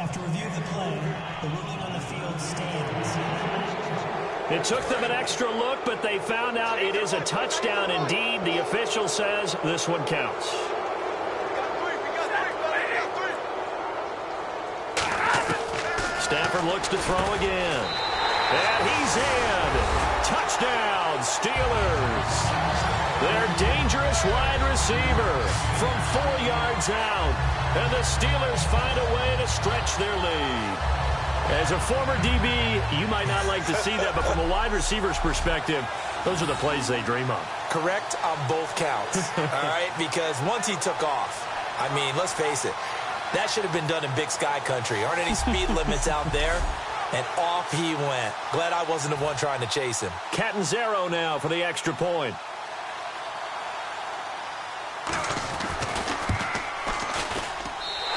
After review of the play, the ruling on the field stands. It took them an extra look, but they found out it is a touchdown indeed. The official says this one counts. Stafford looks to throw again. And he's in. Touchdown, Steelers. Their dangerous wide receiver from 4 yards out. And the Steelers find a way to stretch their lead. As a former DB, you might not like to see that, but from a wide receiver's perspective, those are the plays they dream of. Correct on both counts, all right? Because once he took off, I mean, let's face it, that should have been done in Big Sky Country. Aren't any speed limits out there? And off he went. Glad I wasn't the one trying to chase him. Catanzaro now for the extra point.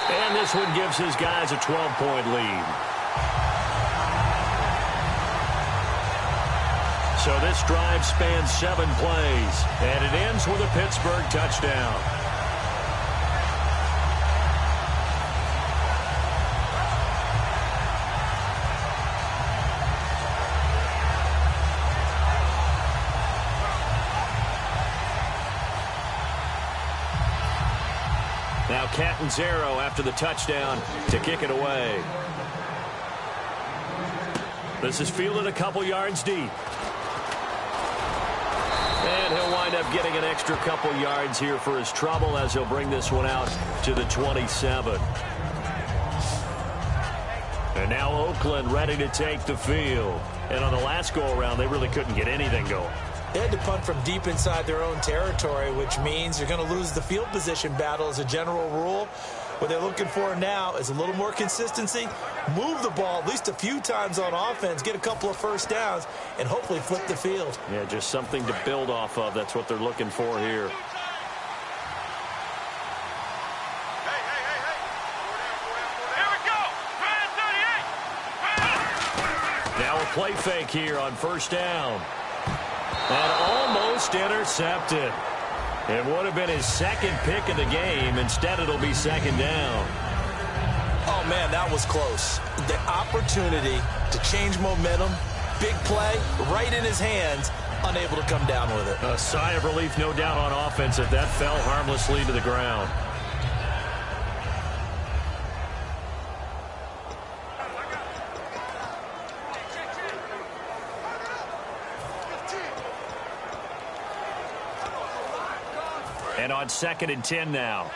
And this one gives his guys a 12-point lead. So this drive spans 7 plays, and it ends with a Pittsburgh touchdown. Now Catanzaro after the touchdown to kick it away. This is fielded a couple yards deep. And he'll wind up getting an extra couple yards here for his trouble as he'll bring this one out to the 27. And now Oakland ready to take the field. And on the last go-around, they really couldn't get anything going. They had to punt from deep inside their own territory, which means you're going to lose the field position battle as a general rule. What they're looking for now is a little more consistency, move the ball at least a few times on offense, get a couple of first downs, and hopefully flip the field. Yeah, just something to build off of. That's what they're looking for here. Now a play fake here on first down. And almost intercepted. It would have been his second pick of the game. Instead, it'll be second down. Oh, man, that was close. The opportunity to change momentum, big play, right in his hands, unable to come down with it. A sigh of relief, no doubt, on offense if that fell harmlessly to the ground. And on 2nd and 10 now.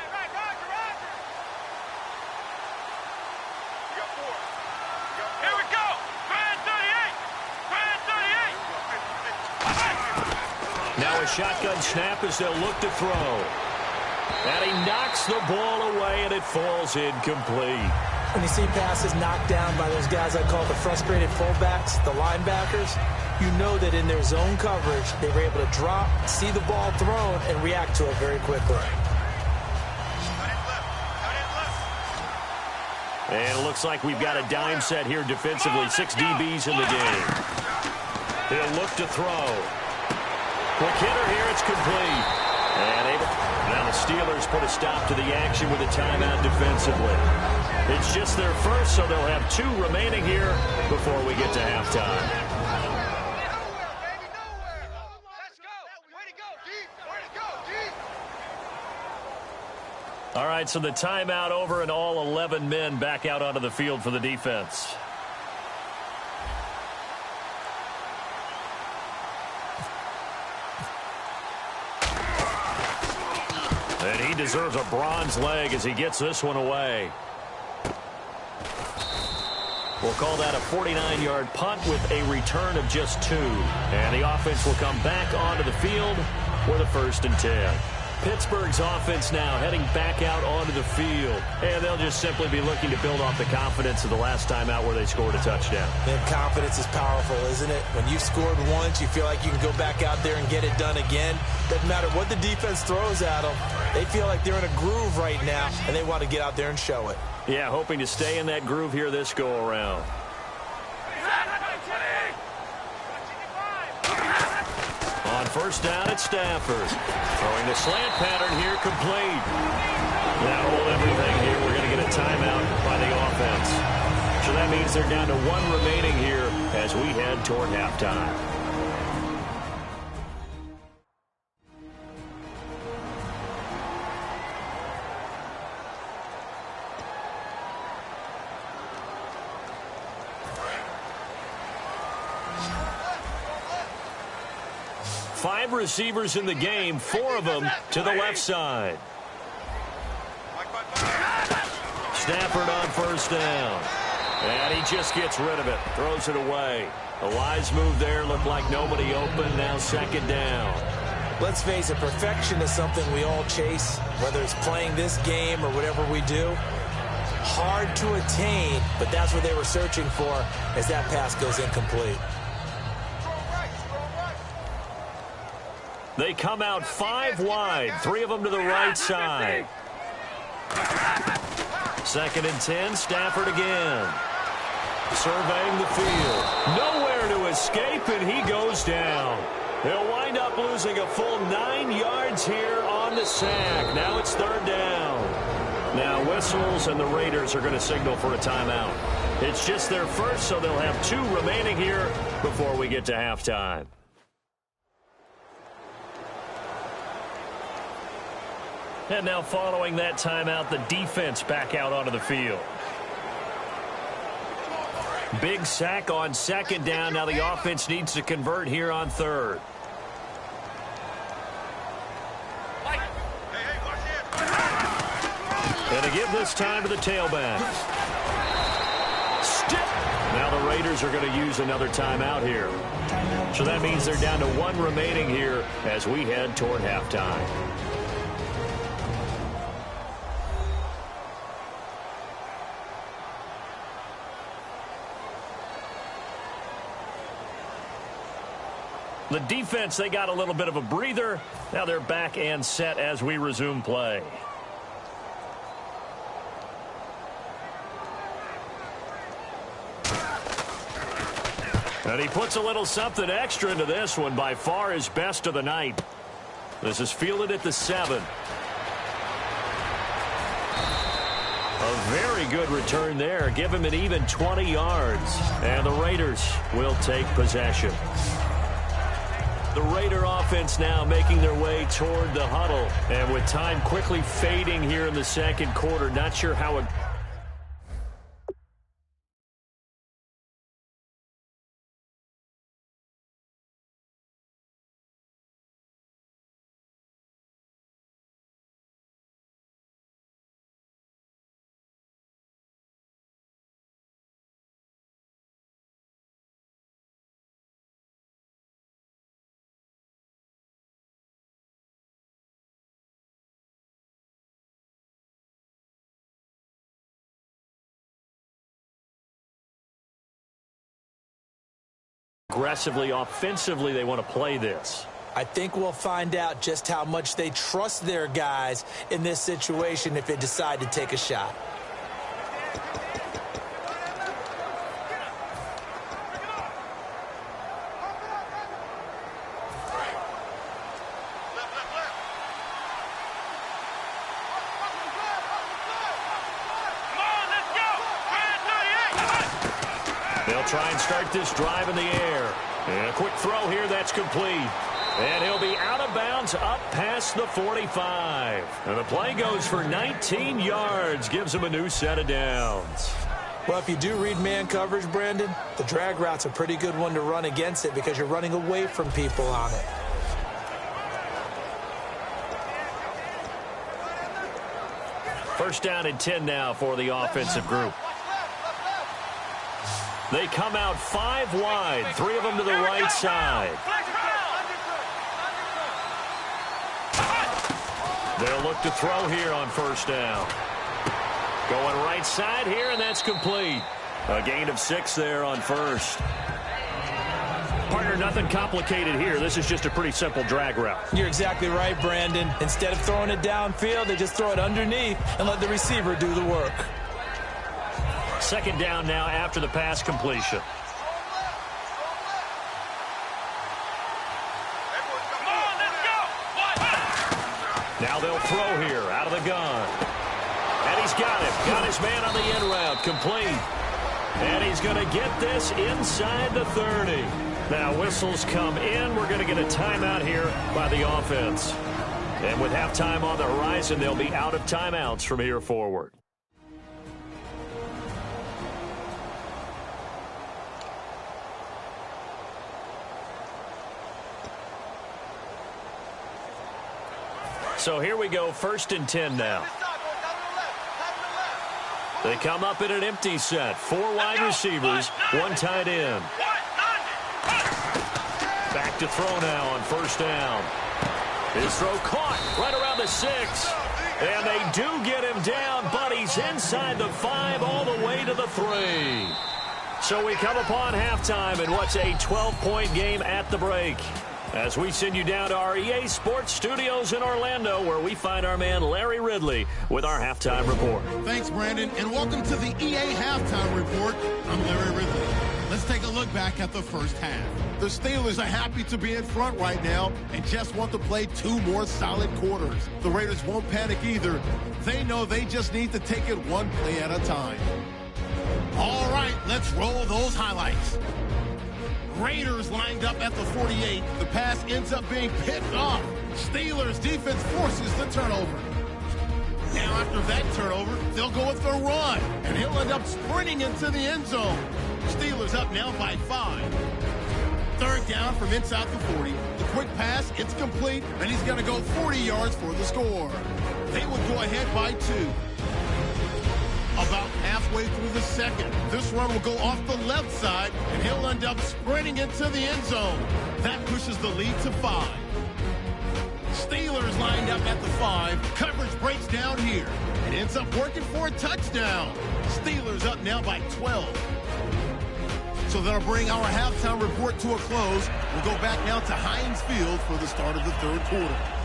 Here we go. Fan 38. Now a shotgun snap as they'll look to throw. And he knocks the ball away, and it falls incomplete. When you see passes knocked down by those guys I call the frustrated fullbacks, the linebackers, you know that in their zone coverage, they were able to drop, see the ball thrown, and react to it very quickly. And it looks like we've got a dime set here defensively. 6 DBs in the game. He'll look to throw. Quick hitter here, it's complete. And now the Steelers put a stop to the action with a timeout defensively. It's just their first, so they'll have 2 remaining here before we get to halftime. All right, so the timeout over and all 11 men back out onto the field for the defense. And he deserves a bronze leg as he gets this one away. We'll call that a 49-yard punt with a return of just 2. And the offense will come back onto the field for the 1st and 10. Pittsburgh's offense now heading back out onto the field. And they'll just simply be looking to build off the confidence of the last time out where they scored a touchdown. And confidence is powerful, isn't it? When you've scored once, you feel like you can go back out there and get it done again. Doesn't matter what the defense throws at them. They feel like they're in a groove right now, and they want to get out there and show it. Yeah, hoping to stay in that groove here this go-around. On first down at Stafford. Throwing the slant pattern here, complete. That'll hold everything here. We're going to get a timeout by the offense. So that means they're down to 1 remaining here as we head toward halftime. Five receivers in the game, 4 of them to the left side. Stafford on first down. And he just gets rid of it, throws it away. A wise move there, looked like nobody open, now second down. Let's face it, perfection is something we all chase, whether it's playing this game or whatever we do. Hard to attain, but that's what they were searching for as that pass goes incomplete. They come out 5 wide, 3 of them to the right side. Second and 10, Stafford again. Surveying the field. Nowhere to escape, and he goes down. He'll wind up losing a full 9 yards here on the sack. Now it's third down. Now whistles, and the Raiders are going to signal for a timeout. It's just their first, so they'll have 2 remaining here before we get to halftime. And now following that timeout, the defense back out onto the field. Big sack on second down. Now the offense needs to convert here on third. And to give this time to the tailback. Now the Raiders are going to use another timeout here. So that means they're down to 1 remaining here as we head toward halftime. The defense, they got a little bit of a breather. Now they're back and set as we resume play. And he puts a little something extra into this one, by far his best of the night. This is fielded at the 7. A very good return there. Give him an even 20 yards. And the Raiders will take possession. The Raider offense now making their way toward the huddle. And with time quickly fading here in the second quarter, not sure how it... Aggressively, offensively, they want to play this. I think we'll find out just how much they trust their guys in this situation if they decide to take a shot. They'll try and start this drive in the air. And a quick throw here, that's complete. And he'll be out of bounds up past the 45. And the play goes for 19 yards, gives him a new set of downs. Well, if you do read man coverage, Brandon, the drag route's a pretty good one to run against it because you're running away from people on it. First down and 10 now for the offensive group. They come out 5 wide, 3 of them to the right side. They'll look to throw here on first down. Going right side here, and that's complete. A gain of 6 there on first. Partner, nothing complicated here. This is just a pretty simple drag route. You're exactly right, Brandon. Instead of throwing it downfield, they just throw it underneath and let the receiver do the work. Second down now after the pass completion. Now they'll throw here out of the gun. And he's got him. Got his man on the end route. Complete. And he's going to get this inside the 30. Now whistles come in. We're going to get a timeout here by the offense. And with halftime on the horizon, they'll be out of timeouts from here forward. So here we go, 1st and 10 now. They come up in an empty set. 4 wide receivers, 1 tight end. Back to throw now on 1st down. His throw caught right around the 6. And they do get him down, but he's inside the 5 all the way to the 3. So we come upon halftime in what's a 12-point game at the break, as we send you down to our EA Sports Studios in Orlando, where we find our man Larry Ridley with our halftime report. Thanks, Brandon, and welcome to the EA Halftime Report. I'm Larry Ridley. Let's take a look back at the first half. The Steelers are happy to be in front right now and just want to play 2 more solid quarters. The Raiders won't panic either. They know they just need to take it 1 play at a time. All right, let's roll those highlights. Raiders lined up at the 48. The pass ends up being picked off. Steelers defense forces the turnover. Now after that turnover, they'll go with the run, and he'll end up sprinting into the end zone. Steelers up now by 5. 3rd down from inside the 40. The quick pass, it's complete, and he's going to go 40 yards for the score. They would go ahead by 2. About halfway through the second, this run will go off the left side, and he'll end up sprinting into the end zone. That pushes the lead to 5. Steelers lined up at the 5. Coverage breaks down here. It ends up working for a touchdown. Steelers up now by 12. So that'll bring our halftime report to a close. We'll go back now to Heinz Field for the start of the 3rd quarter.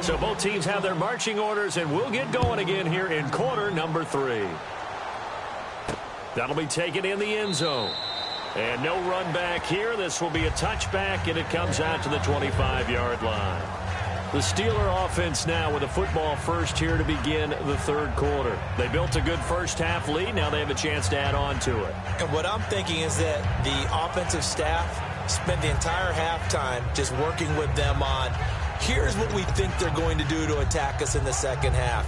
So both teams have their marching orders, and we'll get going again here in quarter number 3. That'll be taken in the end zone. And no run back here. This will be a touchback, and it comes out to the 25-yard line. The Steeler offense now with a football first here to begin the 3rd quarter. They built a good first-half lead. Now they have a chance to add on to it. And what I'm thinking is that the offensive staff spent the entire halftime just working with them on, here's what we think they're going to do to attack us in the second half.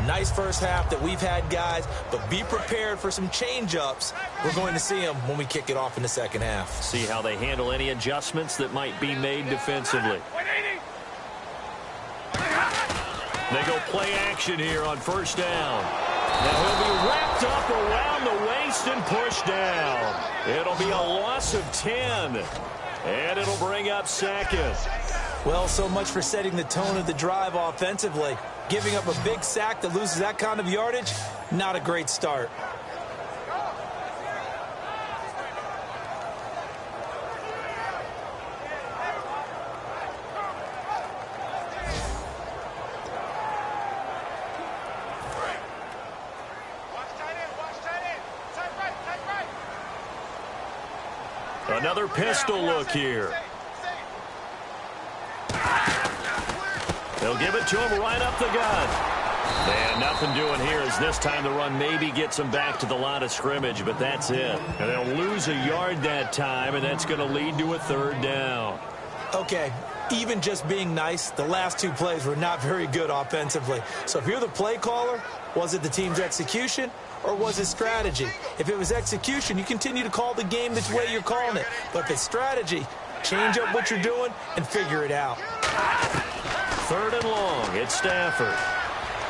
Nice first half that we've had, guys, but be prepared for some change-ups. We're going to see them when we kick it off in the second half. See how they handle any adjustments that might be made defensively. They go play action here on 1st down. Now he'll be wrapped up around the waist and pushed down. It'll be a loss of 10, and it'll bring up 2nd. Well, so much for setting the tone of the drive offensively. Giving up a big sack that loses that kind of yardage, not a great start. Another pistol look here. They'll give it to him right up the gut. And nothing doing here as this time the run maybe gets him back to the line of scrimmage, but that's it. And they'll lose a yard that time, and that's going to lead to a 3rd down. Okay, even just being nice, the last 2 plays were not very good offensively. So if you're the play caller, was it the team's execution or was it strategy? If it was execution, you continue to call the game the way you're calling it. But if it's strategy, change up what you're doing and figure it out. 3rd and long. It's Stafford.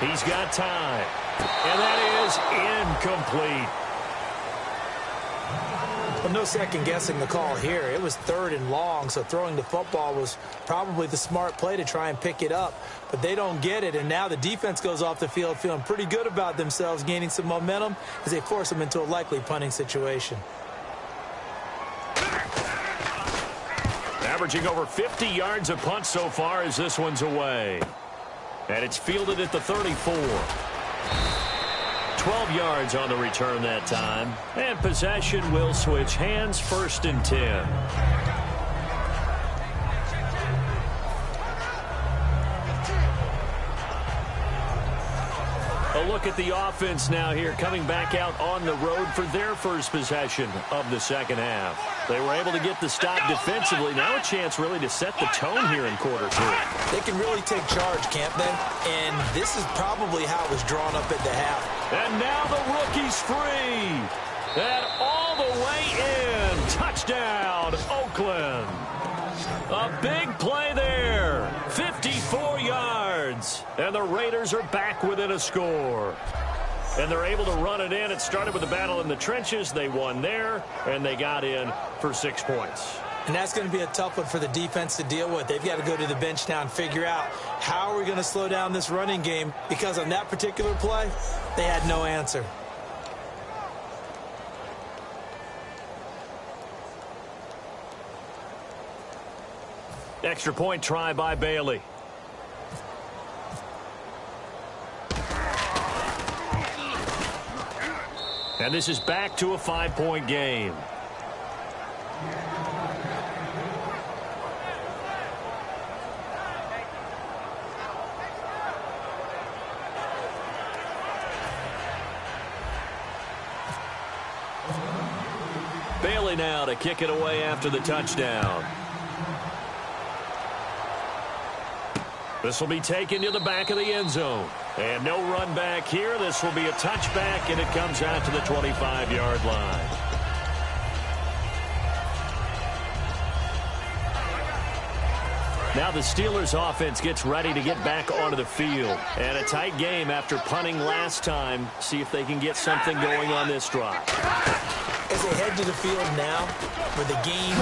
He's got time. And that is incomplete. Well, no second guessing the call here. It was 3rd and long, so throwing the football was probably the smart play to try and pick it up. But they don't get it, and now the defense goes off the field feeling pretty good about themselves, gaining some momentum as they force them into a likely punting situation. Averaging over 50 yards a punt so far as this one's away. And it's fielded at the 34. 12 yards on the return that time. And possession will switch hands, 1st and 10. A look at the offense now here, coming back out on the road for their first possession of the second half. They were able to get the stop defensively. Now a chance really to set the tone here in quarter 3. They can really take charge, can't they? And this is probably how it was drawn up at the half. And now the rookie's free. And all the way in. Touchdown, Oakland. A big play there. 54 yards. And the Raiders are back within a score. And they're able to run it in. It started with a battle in the trenches. They won there, and they got in for 6 points. And that's going to be a tough one for the defense to deal with. They've got to go to the bench now and figure out how are we going to slow down this running game, because on that particular play, they had no answer. Extra point try by Bailey. And this is back to a 5-point game. Bailey now to kick it away after the touchdown. This will be taken to the back of the end zone. And no run back here. This will be a touchback, and it comes out to the 25-yard line. Now the Steelers offense gets ready to get back onto the field. And a tight game after punting last time. See if they can get something going on this drive. As they head to the field now, with the game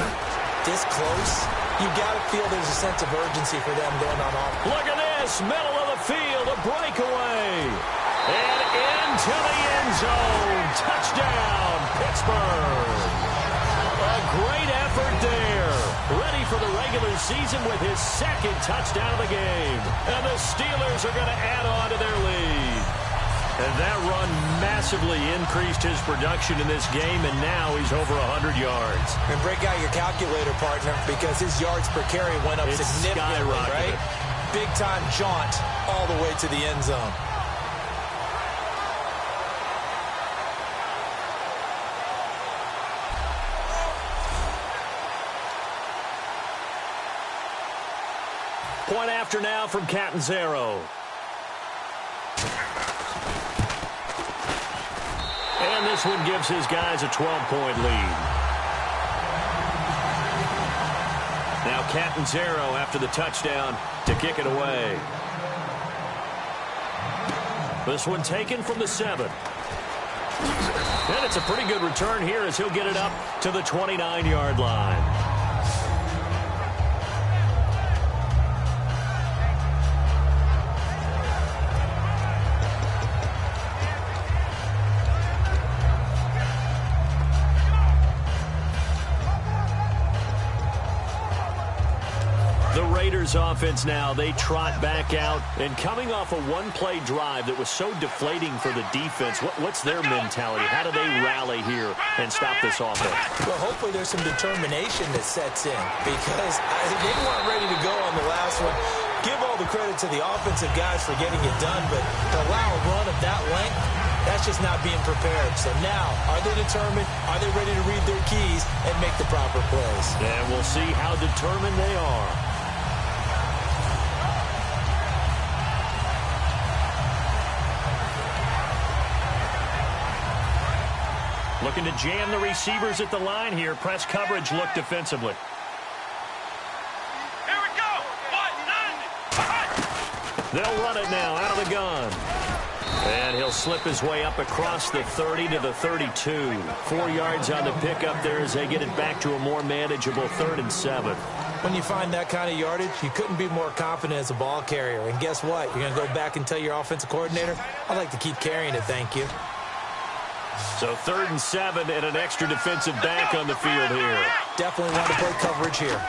this close, you got to feel there's a sense of urgency for them going on offense. Look at this, middle of the field, a breakaway. And into the end zone. Touchdown, Pittsburgh. A great effort there. Ready for the regular season with his 2nd touchdown of the game. And the Steelers are going to add on to their lead. And that run massively increased his production in this game, and now he's over 100 yards. And break out your calculator, partner, because his yards per carry went up significantly, right? Big-time jaunt all the way to the end zone. Point after now from Catanzaro. And this one gives his guys a 12-point lead. Now Catanzaro after the touchdown to kick it away. This one taken from the 7. And it's a pretty good return here as he'll get it up to the 29-yard line. Raiders offense now, they trot back out, and coming off a one-play drive that was so deflating for the defense, what's their mentality? How do they rally here and stop this offense? Well, hopefully there's some determination that sets in, because they weren't ready to go on the last one. Give all the credit to the offensive guys for getting it done, but to allow a run of that length, that's just not being prepared. So now, are they determined? Are they ready to read their keys and make the proper plays? And we'll see how determined they are. Looking to jam the receivers at the line here. Press coverage look defensively. Here we go. They'll run it now out of the gun. And he'll slip his way up across the 30 to the 32. 4 yards on the pickup there as they get it back to a more manageable 3rd and 7. When you find that kind of yardage, you couldn't be more confident as a ball carrier. And guess what? You're going to go back and tell your offensive coordinator, I'd like to keep carrying it, thank you. So 3rd and 7 and an extra defensive back on the field here. Definitely want to play coverage here.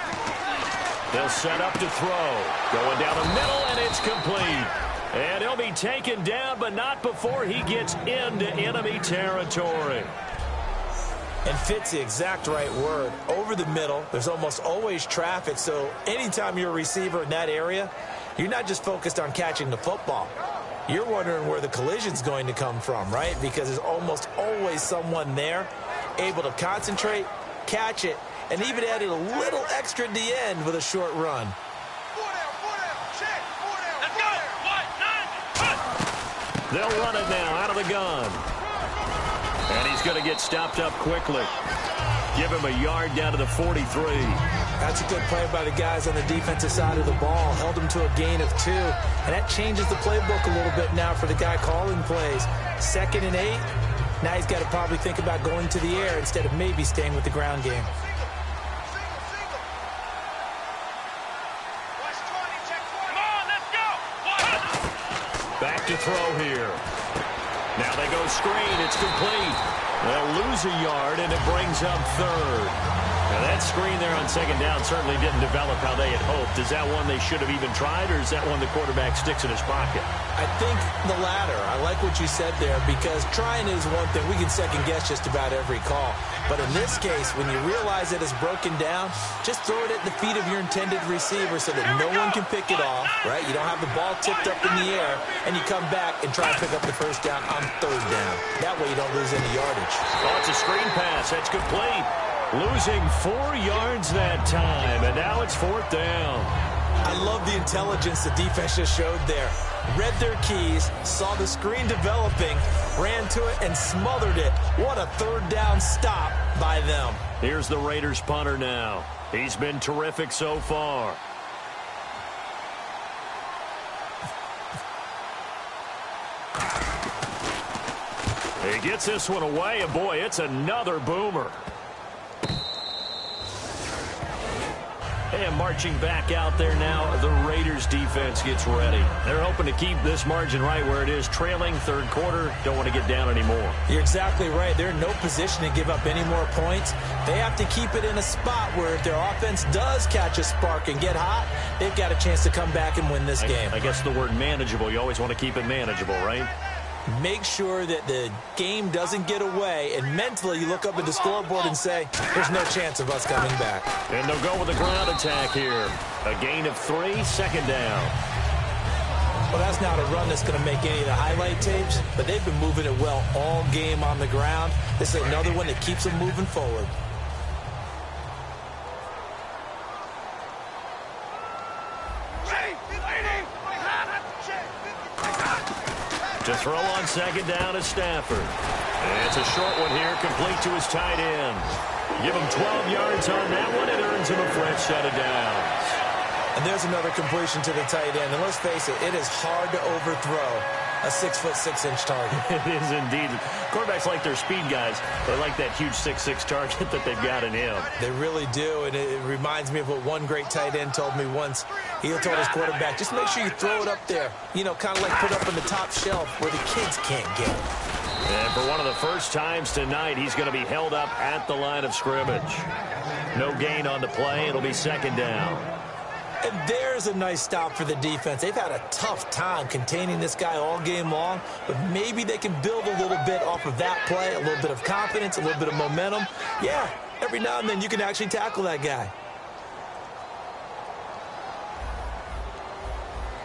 They'll set up to throw. Going down the middle, and it's complete. And he'll be taken down, but not before he gets into enemy territory. And fits the exact right word. Over the middle, there's almost always traffic, so anytime you're a receiver in that area, you're not just focused on catching the football. You're wondering where the collision's going to come from, right? Because there's almost always someone there able to concentrate, catch it, and even added a little extra at the end with a short run. They'll run it now out of the gun. And he's going to get stopped up quickly. Give him a yard down to the 43. That's a good play by the guys on the defensive side of the ball. Held him to a gain of 2. And that changes the playbook a little bit now for the guy calling plays. 2nd and 8. Now he's got to probably think about going to the air instead of maybe staying with the ground game. Back to throw here. Now they go screen. It's complete. They'll lose a yard, and it brings up 3rd. Now that screen there on 2nd down certainly didn't develop how they had hoped. Is that one they should have even tried, or is that one the quarterback sticks in his pocket? I think the latter. I like what you said there, because trying is one thing. We can second-guess just about every call. But in this case, when you realize that it's broken down, just throw it at the feet of your intended receiver so that no one can pick it off, right? You don't have the ball tipped up in the air, and you come back and try to pick up the 1st down on 3rd down. That way you don't lose any yardage. Oh, it's a screen pass. That's complete. Losing 4 yards that time, and now it's 4th down. I love the intelligence the defense just showed there. Read their keys, saw the screen developing, ran to it, and smothered it. What a 3rd down stop by them. Here's the Raiders punter now. He's been terrific so far. He gets this one away, and boy, it's another boomer. And marching back out there now, the Raiders defense gets ready. They're hoping to keep this margin right where it is, trailing 3rd quarter. Don't want to get down anymore. You're exactly right. They're in no position to give up any more points. They have to keep it in a spot where if their offense does catch a spark and get hot, they've got a chance to come back and win this game. I guess the word manageable, you always want to keep it manageable, right? Make sure that the game doesn't get away, and mentally you look up at the scoreboard and say, there's no chance of us coming back. And they'll go with a ground attack here. A gain of 3, 2nd down. Well, that's not a run that's going to make any of the highlight tapes, but they've been moving it well all game on the ground. This is another one that keeps them moving forward. To throw on 2nd down is Stafford. And it's a short one here, complete to his tight end. Give him 12 yards on that one. It earns him a fresh set of downs. And there's another completion to the tight end. And let's face it, it is hard to overthrow a 6'6" target. It is indeed. Quarterbacks like their speed guys. They like that huge 6'6" target that they've got in him. They really do, and it reminds me of what one great tight end told me once. He told his quarterback, just make sure you throw it up there. You know, kind of like put up on the top shelf where the kids can't get it. And for one of the first times tonight, he's going to be held up at the line of scrimmage. No gain on the play. It'll be 2nd down. And there's a nice stop for the defense. They've had a tough time containing this guy all game long, but maybe they can build a little bit off of that play, a little bit of confidence, a little bit of momentum. Yeah, every now and then you can actually tackle that guy.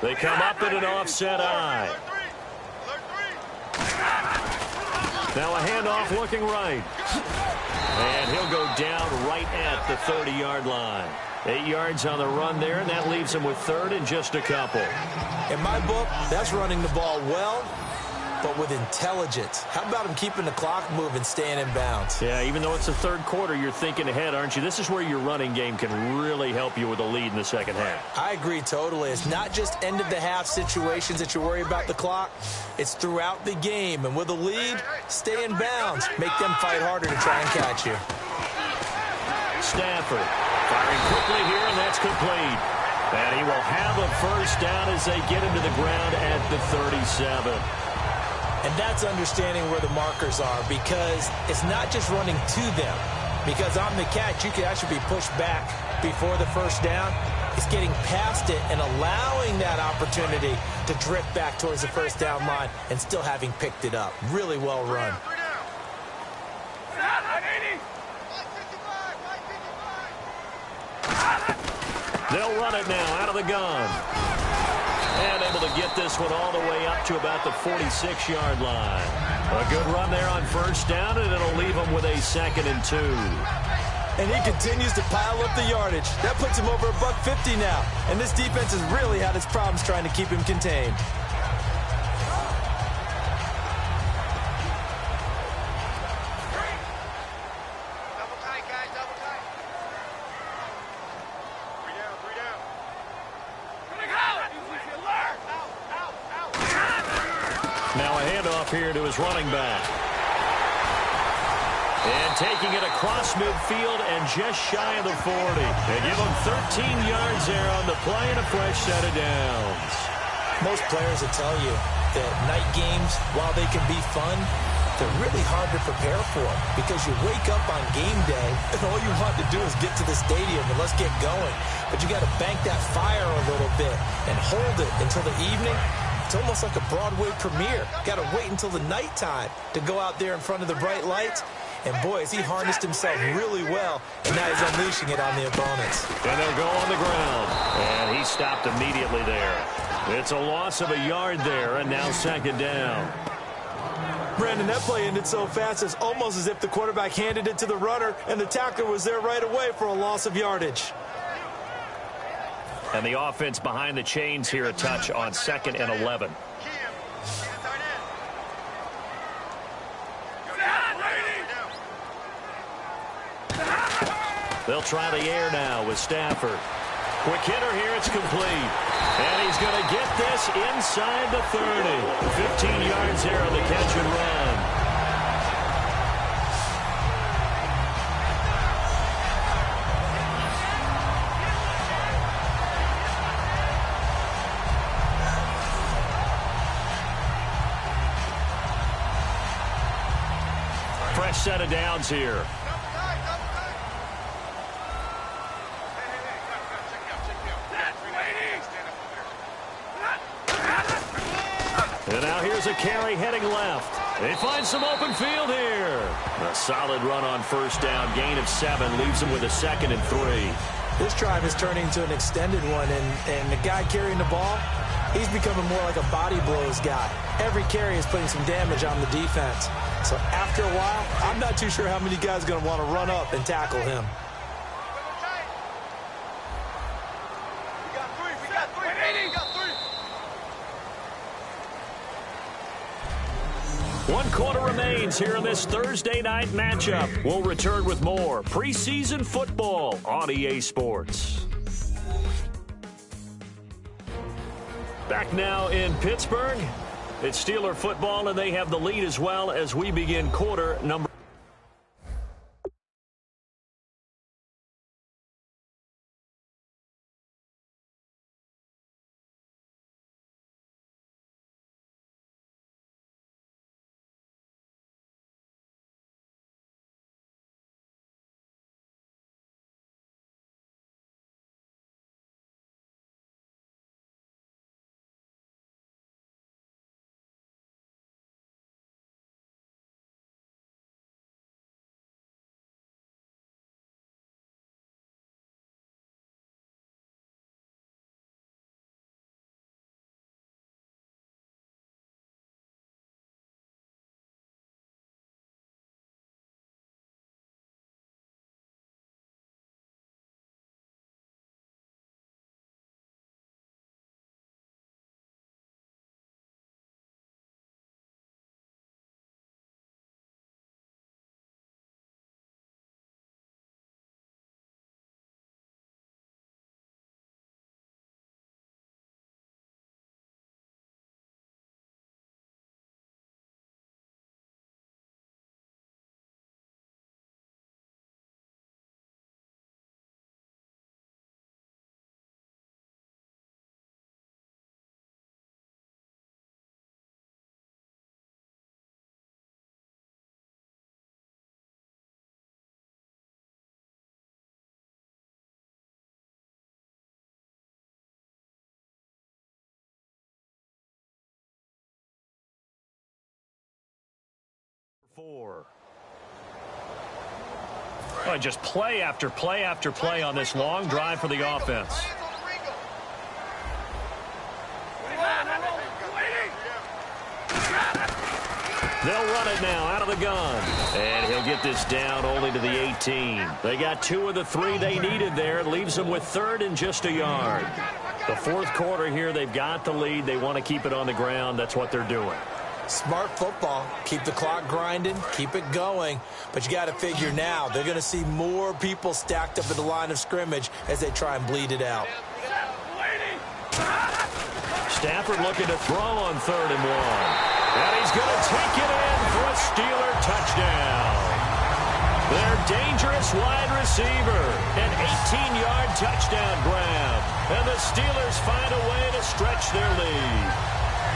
They come up in an offset eye. Now a handoff looking right. And he'll go down right at the 30-yard line. 8 yards on the run there, and that leaves him with 3rd and just a couple. In my book, that's running the ball well, but with intelligence. How about him keeping the clock moving, staying in bounds? Yeah, even though it's the 3rd quarter, you're thinking ahead, aren't you? This is where your running game can really help you with a lead in the 2nd half. I agree totally. It's not just end-of-the-half situations that you worry about the clock. It's throughout the game. And with a lead, stay in bounds. Make them fight harder to try and catch you. Stafford firing quickly here, and that's complete. And he will have a 1st down as they get him to the ground at the 37. And that's understanding where the markers are, because it's not just running to them. Because on the catch, you can actually be pushed back before the 1st down. is getting past it and allowing that opportunity to drift back towards the first down line and still having picked it up. Really well run. They'll run it now out of the gun. And able to get this one all the way up to about the 46-yard line. A good run there on first down, and it'll leave them with a 2nd and 2. And he continues to pile up the yardage. That puts him over $150 now. And this defense has really had its problems trying to keep him contained. Now a handoff here to his running back. And taking it across midfield and just shy of the 40. They give him 13 yards there on the play and a fresh set of downs. Most players will tell you that night games, while they can be fun, they're really hard to prepare for because you wake up on game day and all you want to do is get to the stadium and let's get going. But you got to bank that fire a little bit and hold it until the evening. It's almost like a Broadway premiere. Got to wait until the nighttime to go out there in front of the bright lights. And boy, has he harnessed himself really well, and now he's unleashing it on the opponents. And they'll go on the ground. And he stopped immediately there. It's a loss of a yard there, and now 2nd down. Brandon, that play ended so fast, it's almost as if the quarterback handed it to the runner, and the tackler was there right away for a loss of yardage. And the offense behind the chains here a touch on 2nd and 11. They'll try the air now with Stafford. Quick hitter here, it's complete. And he's going to get this inside the 30. 15 yards there on the catch and run. Fresh set of downs here. And now here's a carry heading left. They find some open field here. A solid run on first down. Gain of 7 leaves them with a 2nd and 3. This drive is turning into an extended one, and the guy carrying the ball, he's becoming more like a body blows guy. Every carry is putting some damage on the defense. So after a while, I'm not too sure how many guys are going to want to run up and tackle him. One quarter remains here in this Thursday night matchup. We'll return with more preseason football on EA Sports. Back now in Pittsburgh. It's Steeler football, and they have the lead as well as we begin quarter number 4. Oh, just play after play after play on this long drive for the offense. They'll run it now out of the gun. And he'll get this down only to the 18. They got 2 of the 3 they needed there. Leaves them with 3rd and just a yard. The 4th quarter here, they've got the lead. They want to keep it on the ground. That's what they're doing. Smart football. Keep the clock grinding. Keep it going. But you got to figure now, they're going to see more people stacked up at the line of scrimmage as they try and bleed it out. Stafford looking to throw on 3rd and 1. And he's going to take it in for a Steeler touchdown. Their dangerous wide receiver. An 18-yard touchdown grab. And the Steelers find a way to stretch their lead.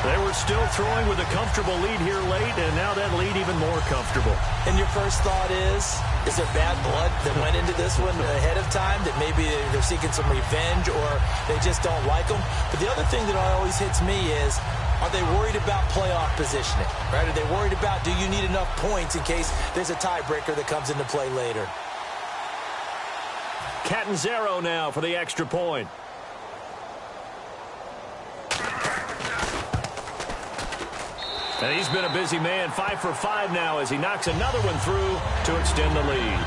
They were still throwing with a comfortable lead here late, and now that lead even more comfortable. And your first thought is there bad blood that went into this one ahead of time, that maybe they're seeking some revenge or they just don't like them? But the other thing that always hits me is, are they worried about playoff positioning? Right? Are they worried about, do you need enough points in case there's a tiebreaker that comes into play later? Catanzaro now for the extra point. And he's been a busy man, 5 for 5 now as he knocks another one through to extend the lead.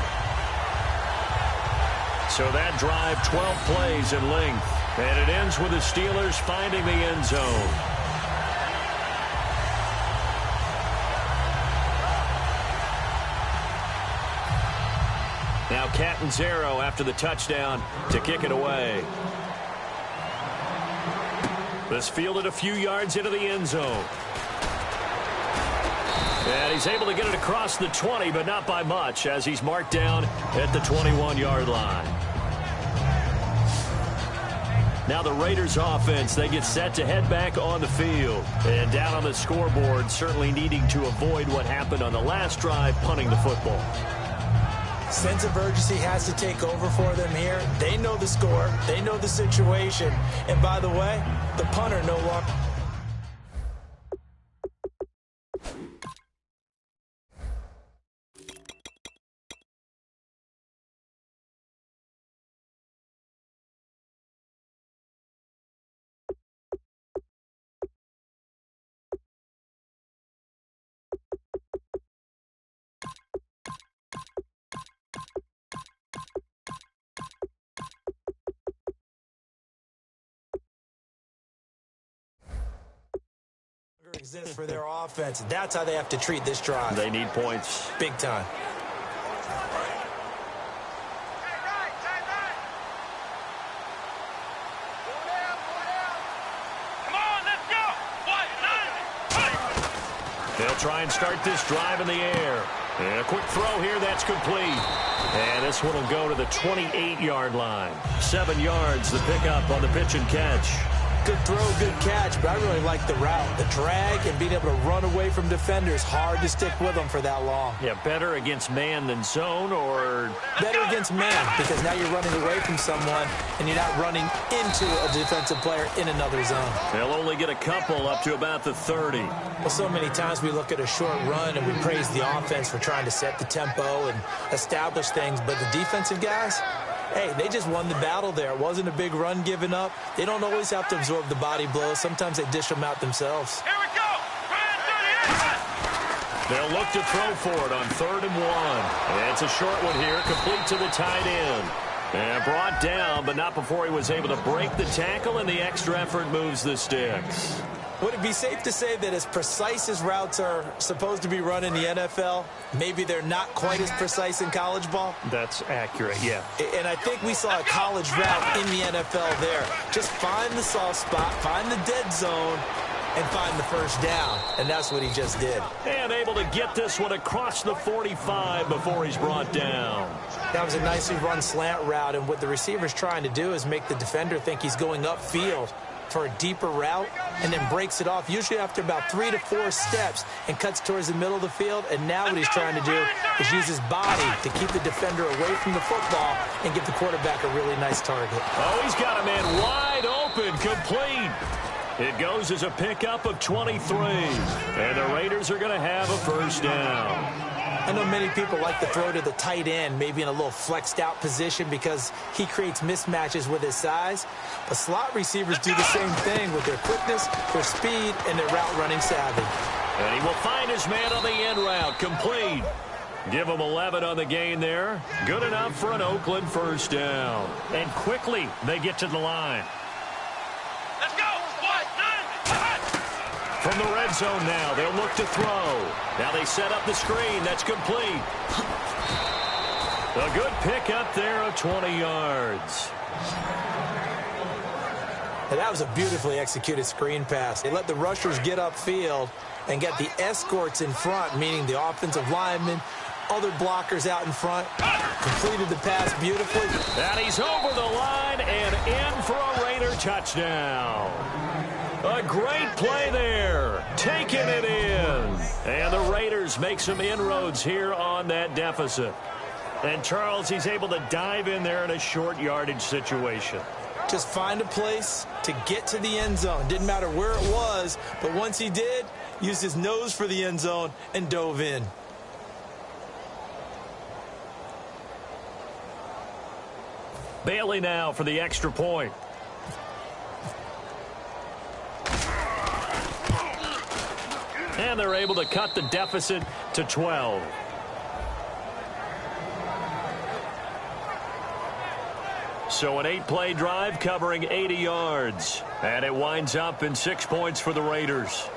So that drive, 12 plays in length. And it ends with the Steelers finding the end zone. Now Catanzaro after the touchdown to kick it away. This fielded a few yards into the end zone. And he's able to get it across the 20, but not by much, as he's marked down at the 21-yard line. Now the Raiders offense, they get set to head back on the field. And down on the scoreboard, certainly needing to avoid what happened on the last drive, punting the football. Sense of urgency has to take over for them here. They know the score. They know the situation. And by the way, the punter no longer... exists for their offense. That's how they have to treat this drive. They need points. Big time. Come on, let's go. They'll try and start this drive in the air. And a quick throw here, that's complete. And this one will go to the 28-yard line. 7 yards, the pickup on the pitch and catch. Good throw, good catch, but I really like the route. The drag and being able to run away from defenders. Hard to stick with them for that long. Yeah, better against man than zone, or... Better against man, because now you're running away from someone and you're not running into a defensive player in another zone. They'll only get a couple up to about the 30. Well, so many times we look at a short run and we praise the offense for trying to set the tempo and establish things, but the defensive guys... Hey, they just won the battle there. It wasn't a big run given up. They don't always have to absorb the body blows. Sometimes they dish them out themselves. Here we go. They'll look to throw for it on 3rd and 1. And it's a short one here, complete to the tight end. And brought down, but not before he was able to break the tackle, and the extra effort moves the sticks. Would it be safe to say that as precise as routes are supposed to be run in the NFL, maybe they're not quite as precise in college ball? That's accurate, yeah. And I think we saw a college route in the NFL there. Just find the soft spot, find the dead zone, and find the first down. And that's what he just did. And able to get this one across the 45 before he's brought down. That was a nicely run slant route, and what the receiver's trying to do is make the defender think he's going upfield for a deeper route, and then breaks it off, usually after about 3 to 4 steps, and cuts towards the middle of the field. And now what he's trying to do is use his body to keep the defender away from the football and give the quarterback a really nice target. Oh, he's got a man wide open, complete. It goes as a pickup of 23. And the Raiders are going to have a first down. I know many people like to throw to the tight end, maybe in a little flexed out position because he creates mismatches with his size. But slot receivers do the same thing with their quickness, their speed, and their route running savvy. And he will find his man on the end route, complete. Give him 11 on the gain there. Good enough for an Oakland first down. And quickly they get to the line. Let's go. From the red zone now, they'll look to throw. Now they set up the screen. That's complete. A good pickup there of 20 yards. And that was a beautifully executed screen pass. They let the rushers get upfield and get the escorts in front, meaning the offensive linemen, other blockers out in front. Completed the pass beautifully. And he's over the line and in for a Raider touchdown. A great play there, taking it in. And the Raiders make some inroads here on that deficit. And Charles, he's able to dive in there in a short yardage situation. Just find a place to get to the end zone. Didn't matter where it was, but once he did, used his nose for the end zone and dove in. Bailey now for the extra point. And they're able to cut the deficit to 12. So an 8-play drive covering 80 yards. And it winds up in 6 points for the Raiders.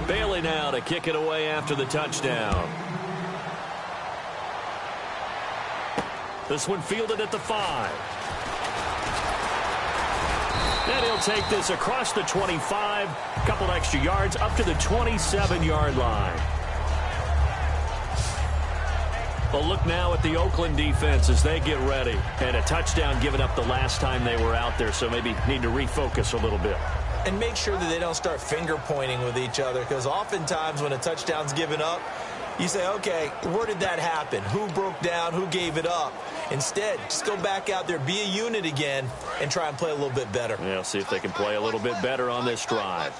Bailey now to kick it away after the touchdown. This one fielded at the 5. And he'll take this across the 25, a couple extra yards up to the 27-yard line. A look now at the Oakland defense as they get ready. And a touchdown given up the last time they were out there, so maybe need to refocus a little bit. And make sure that they don't start finger pointing with each other, because oftentimes when a touchdown's given up, you say, okay, where did that happen? Who broke down? Who gave it up? Instead, just go back out there, be a unit again, and try and play a little bit better. Yeah, see if they can play a little bit better on this drive.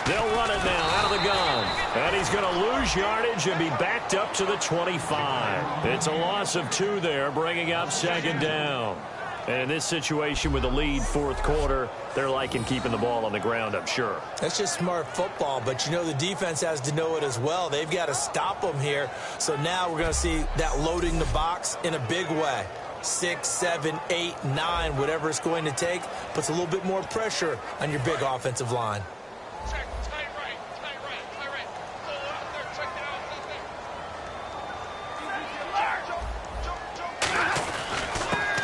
They'll run it now out of the gun. And he's going to lose yardage and be backed up to the 25. It's a loss of 2 there, bringing up second down. And in this situation with a lead fourth quarter, they're liking keeping the ball on the ground, I'm sure. That's just smart football, but you know the defense has to know it as well. They've got to stop them here. So now we're going to see that loading the box in a big way. 6, 7, 8, 9, whatever it's going to take, puts a little bit more pressure on your big offensive line.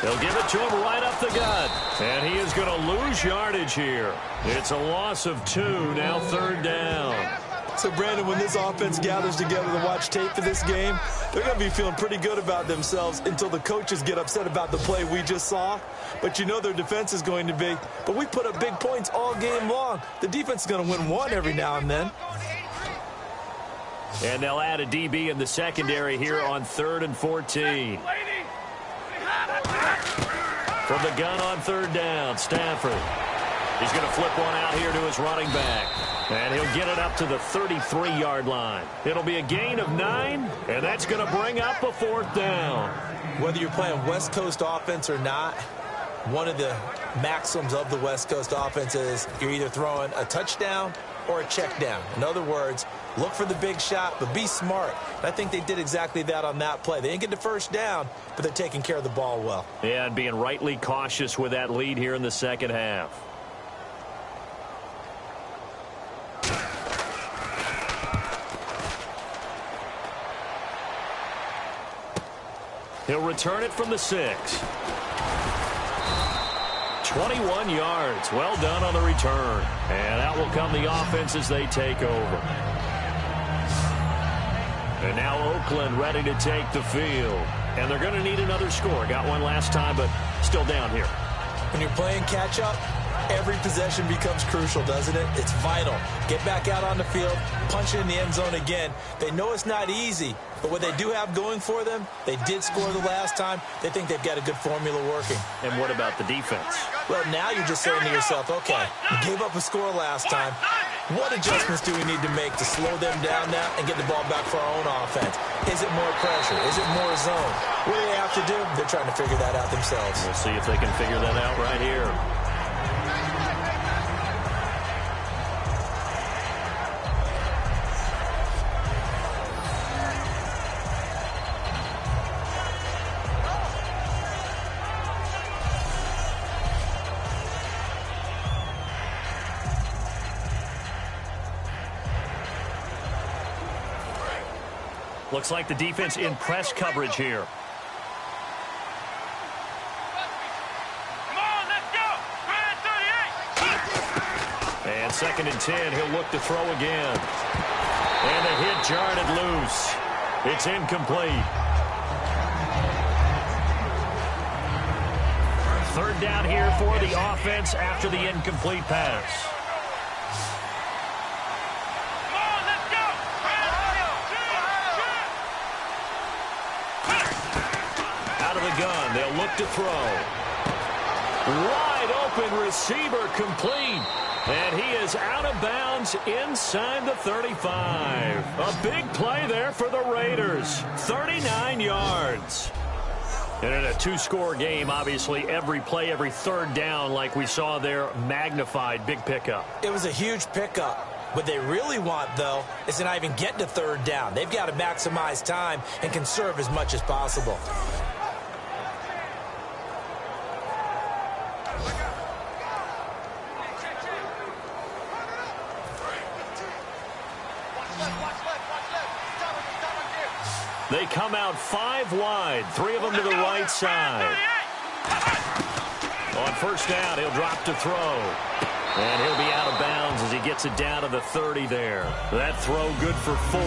They'll give it to him right up the gut. And he is going to lose yardage here. It's a loss of 2, now third down. So, Brandon, when this offense gathers together to watch tape for this game, they're going to be feeling pretty good about themselves until the coaches get upset about the play we just saw. But you know their defense is going to be. But we put up big points all game long. The defense is going to win one every now and then. And they'll add a DB in the secondary here on 3rd and 14. From the gun on third down, Stafford. He's going to flip one out here to his running back. And he'll get it up to the 33-yard line. It'll be a gain of 9, and that's going to bring up a 4th down. Whether you're playing West Coast offense or not, one of the maxims of the West Coast offense is you're either throwing a touchdown or a check down. In other words, Look for the big shot, but be smart. And I think they did exactly that on that play. They didn't get the first down, but they're taking care of the ball well. Yeah, and being rightly cautious with that lead here in the second half. He'll return it from the 6. 21 yards. Well done on the return. And out will come the offense as they take over. And now Oakland ready to take the field. And they're going to need another score. Got one last time, but still down here. When you're playing catch-up, every possession becomes crucial, doesn't it? It's vital. Get back out on the field, punch it in the end zone again. They know it's not easy, but what they do have going for them, they did score the last time. They think they've got a good formula working. And what about the defense? Well, now you're just saying to yourself, okay, we gave up a score last time. What adjustments do we need to make to slow them down now and get the ball back for our own offense? Is it more pressure? Is it more zone? What do they have to do? They're trying to figure that out themselves. We'll see if they can figure that out right here. Looks like the defense in press coverage here. Come on, let's go. Red 38. And 2nd and 10, he'll look to throw again. And the hit jarred it loose. It's incomplete. 3rd down here for the offense after the incomplete pass. Gun. They'll look to throw. Wide open receiver complete. And he is out of bounds inside the 35. A big play there for the Raiders. 39 yards. And in a 2-score game, obviously every play, every 3rd down like we saw there, magnified. Big pickup. It was a huge pickup. What they really want, though, is to not even get to 3rd down. They've got to maximize time and conserve as much as possible. They come out 5 wide, 3 of them to the right side. On 1st down, he'll drop to throw. And he'll be out of bounds as he gets it down to the 30 there. That throw good for 4.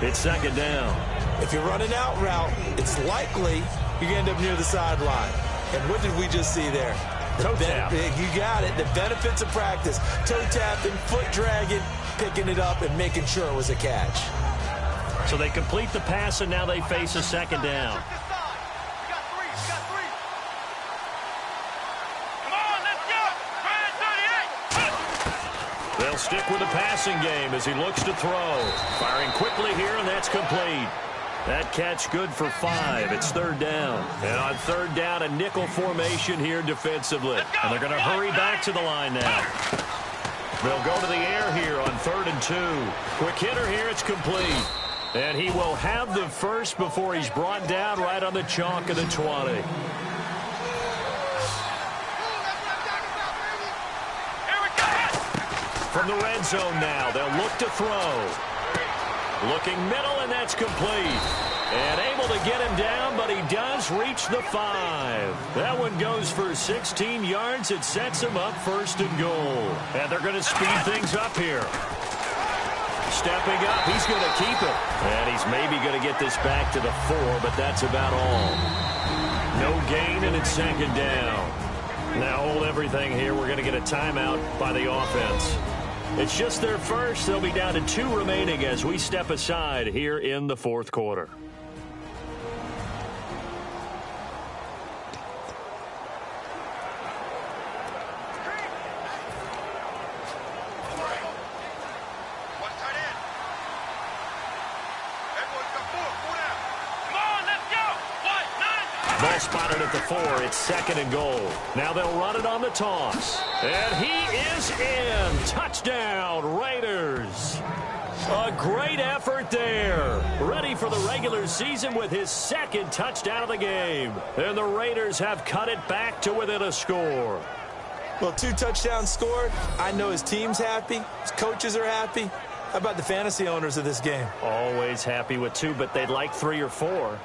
It's 2nd down. If you're running out route, it's likely you're going to end up near the sideline. And what did we just see there? Toe tap. You got it. The benefits of practice. Toe tapping, foot dragging, picking it up, and making sure it was a catch. So they complete the pass, and now they face a 2nd down. They'll stick with the passing game as he looks to throw. Firing quickly here, and that's complete. That catch good for 5. It's 3rd down. And on 3rd down, a nickel formation here defensively. And they're going to hurry back to the line now. They'll go to the air here on 3rd and 2. Quick hitter here, it's complete. And he will have the first before he's brought down right on the chalk of the 20. From the red zone now, they'll look to throw. Looking middle, and that's complete. And able to get him down, but he does reach the 5. That one goes for 16 yards. It sets him up 1st and goal. And they're going to speed things up here. Stepping up, he's going to keep it. And he's maybe going to get this back to the 4, but that's about all. No gain, and it's 2nd down. Now hold everything here. We're going to get a timeout by the offense. It's just their first. They'll be down to 2 remaining as we step aside here in the 4th quarter. Ball spotted at the 4. It's 2nd and goal. Now they'll run it on the toss. And he is in. Touchdown, Raiders. A great effort there. Ready for the regular season with his second touchdown of the game. And the Raiders have cut it back to within a score. Well, 2 touchdowns scored. I know his team's happy. His coaches are happy. How about the fantasy owners of this game? Always happy with 2, but they'd like 3 or 4.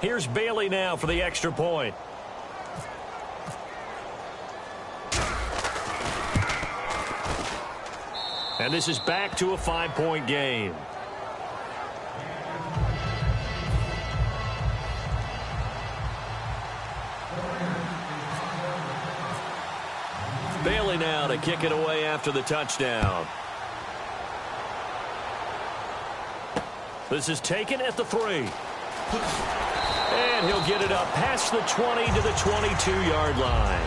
Here's Bailey now for the extra point. And this is back to a 5-point game. Bailey now to kick it away after the touchdown. This is taken at the 3. And he'll get it up past the 20 to the 22-yard line.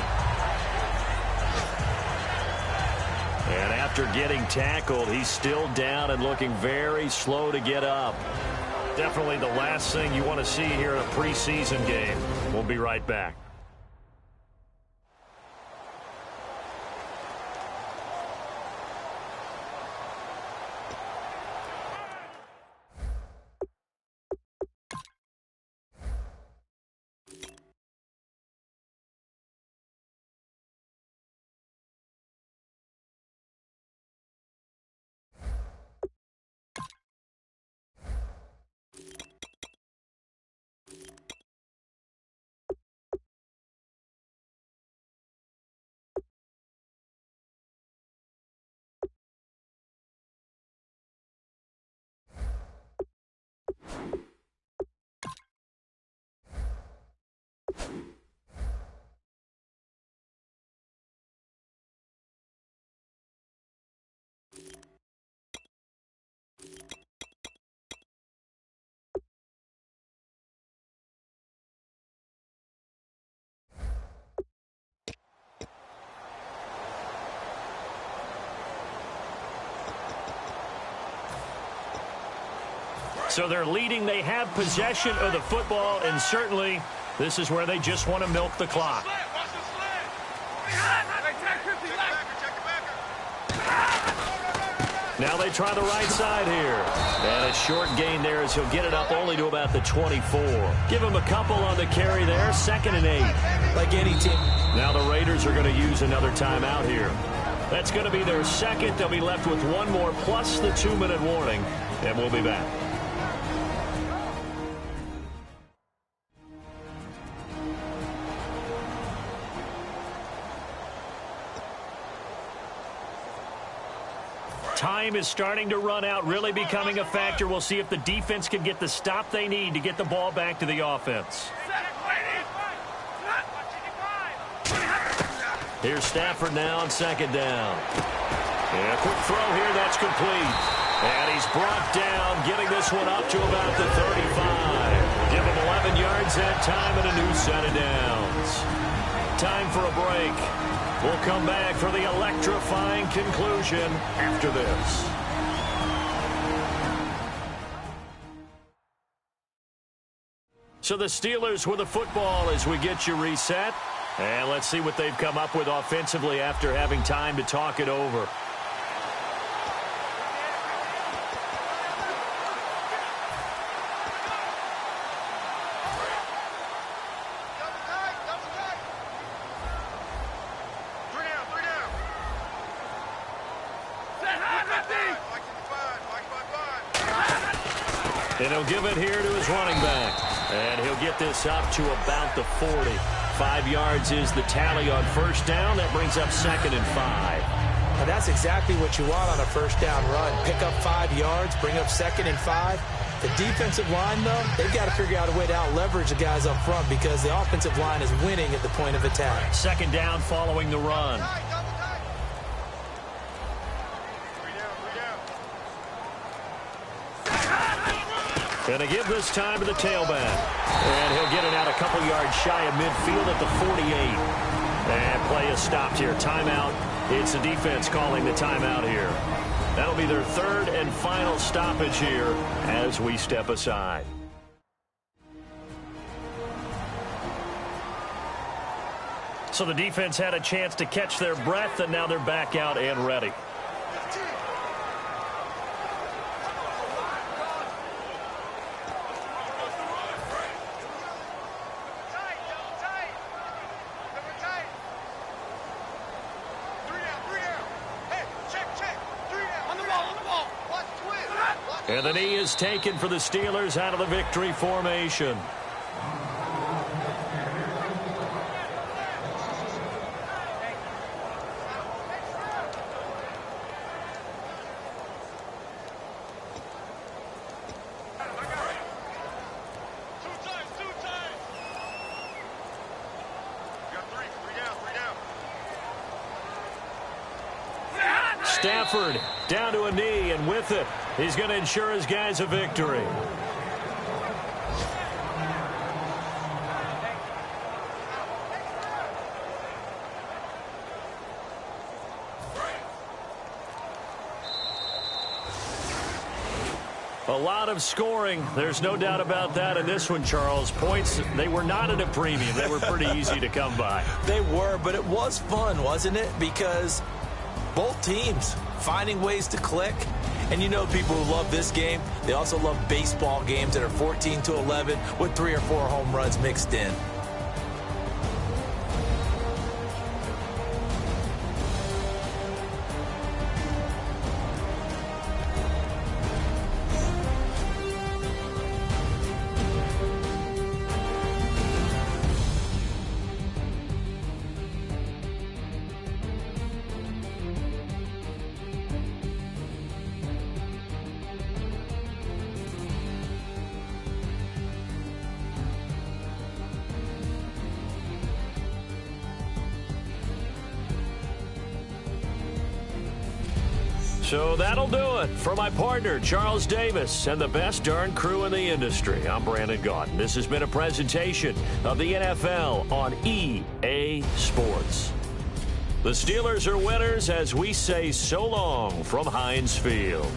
And after getting tackled, he's still down and looking very slow to get up. Definitely the last thing you want to see here in a preseason game. We'll be right back. So they're leading. They have possession of the football, and certainly this is where they just want to milk the clock. Now they try the right side here. And a short gain there as he'll get it up only to about the 24. Give him a couple on the carry there. 2nd and 8. Like any team. Now the Raiders are going to use another timeout here. That's going to be their second. They'll be left with 1 more plus the 2-minute warning. And we'll be back. Time is starting to run out, really becoming a factor. We'll see if the defense can get the stop they need to get the ball back to the offense. Here's Stafford now on 2nd down. And a quick throw here, that's complete. And he's brought down, getting this one up to about the 35. Give him 11 yards that time and a new set of downs. Time for a break. We'll come back for the electrifying conclusion after this. So the Steelers with the football as we get you reset. And let's see what they've come up with offensively after having time to talk it over. And he'll give it here to his running back. And he'll get this up to about the 40. 5 yards is the tally on 1st down. That brings up 2nd and 5. Now that's exactly what you want on a 1st down run. Pick up 5 yards, bring up 2nd and 5. The defensive line, though, they've got to figure out a way to out-leverage the guys up front because the offensive line is winning at the point of attack. 2nd down following the run. Going to give this time to the tailback. And he'll get it out a couple yards shy of midfield at the 48. And play is stopped here. Timeout. It's the defense calling the timeout here. That'll be their 3rd and final stoppage here as we step aside. So the defense had a chance to catch their breath, and now they're back out and ready. And the knee is taken for the Steelers out of the victory formation. Stafford down to a knee, and with it, he's going to ensure his guys a victory. A lot of scoring. There's no doubt about that in this one, Charles. Points, they were not at a premium. They were pretty easy to come by. They were, but it was fun, wasn't it? Because both teams finding ways to click. And you know people who love this game, they also love baseball games that are 14-11 with 3 or 4 home runs mixed in. So that'll do it for my partner, Charles Davis, and the best darn crew in the industry. I'm Brandon Gaudin. This has been a presentation of the NFL on EA Sports. The Steelers are winners as we say so long from Heinz Field.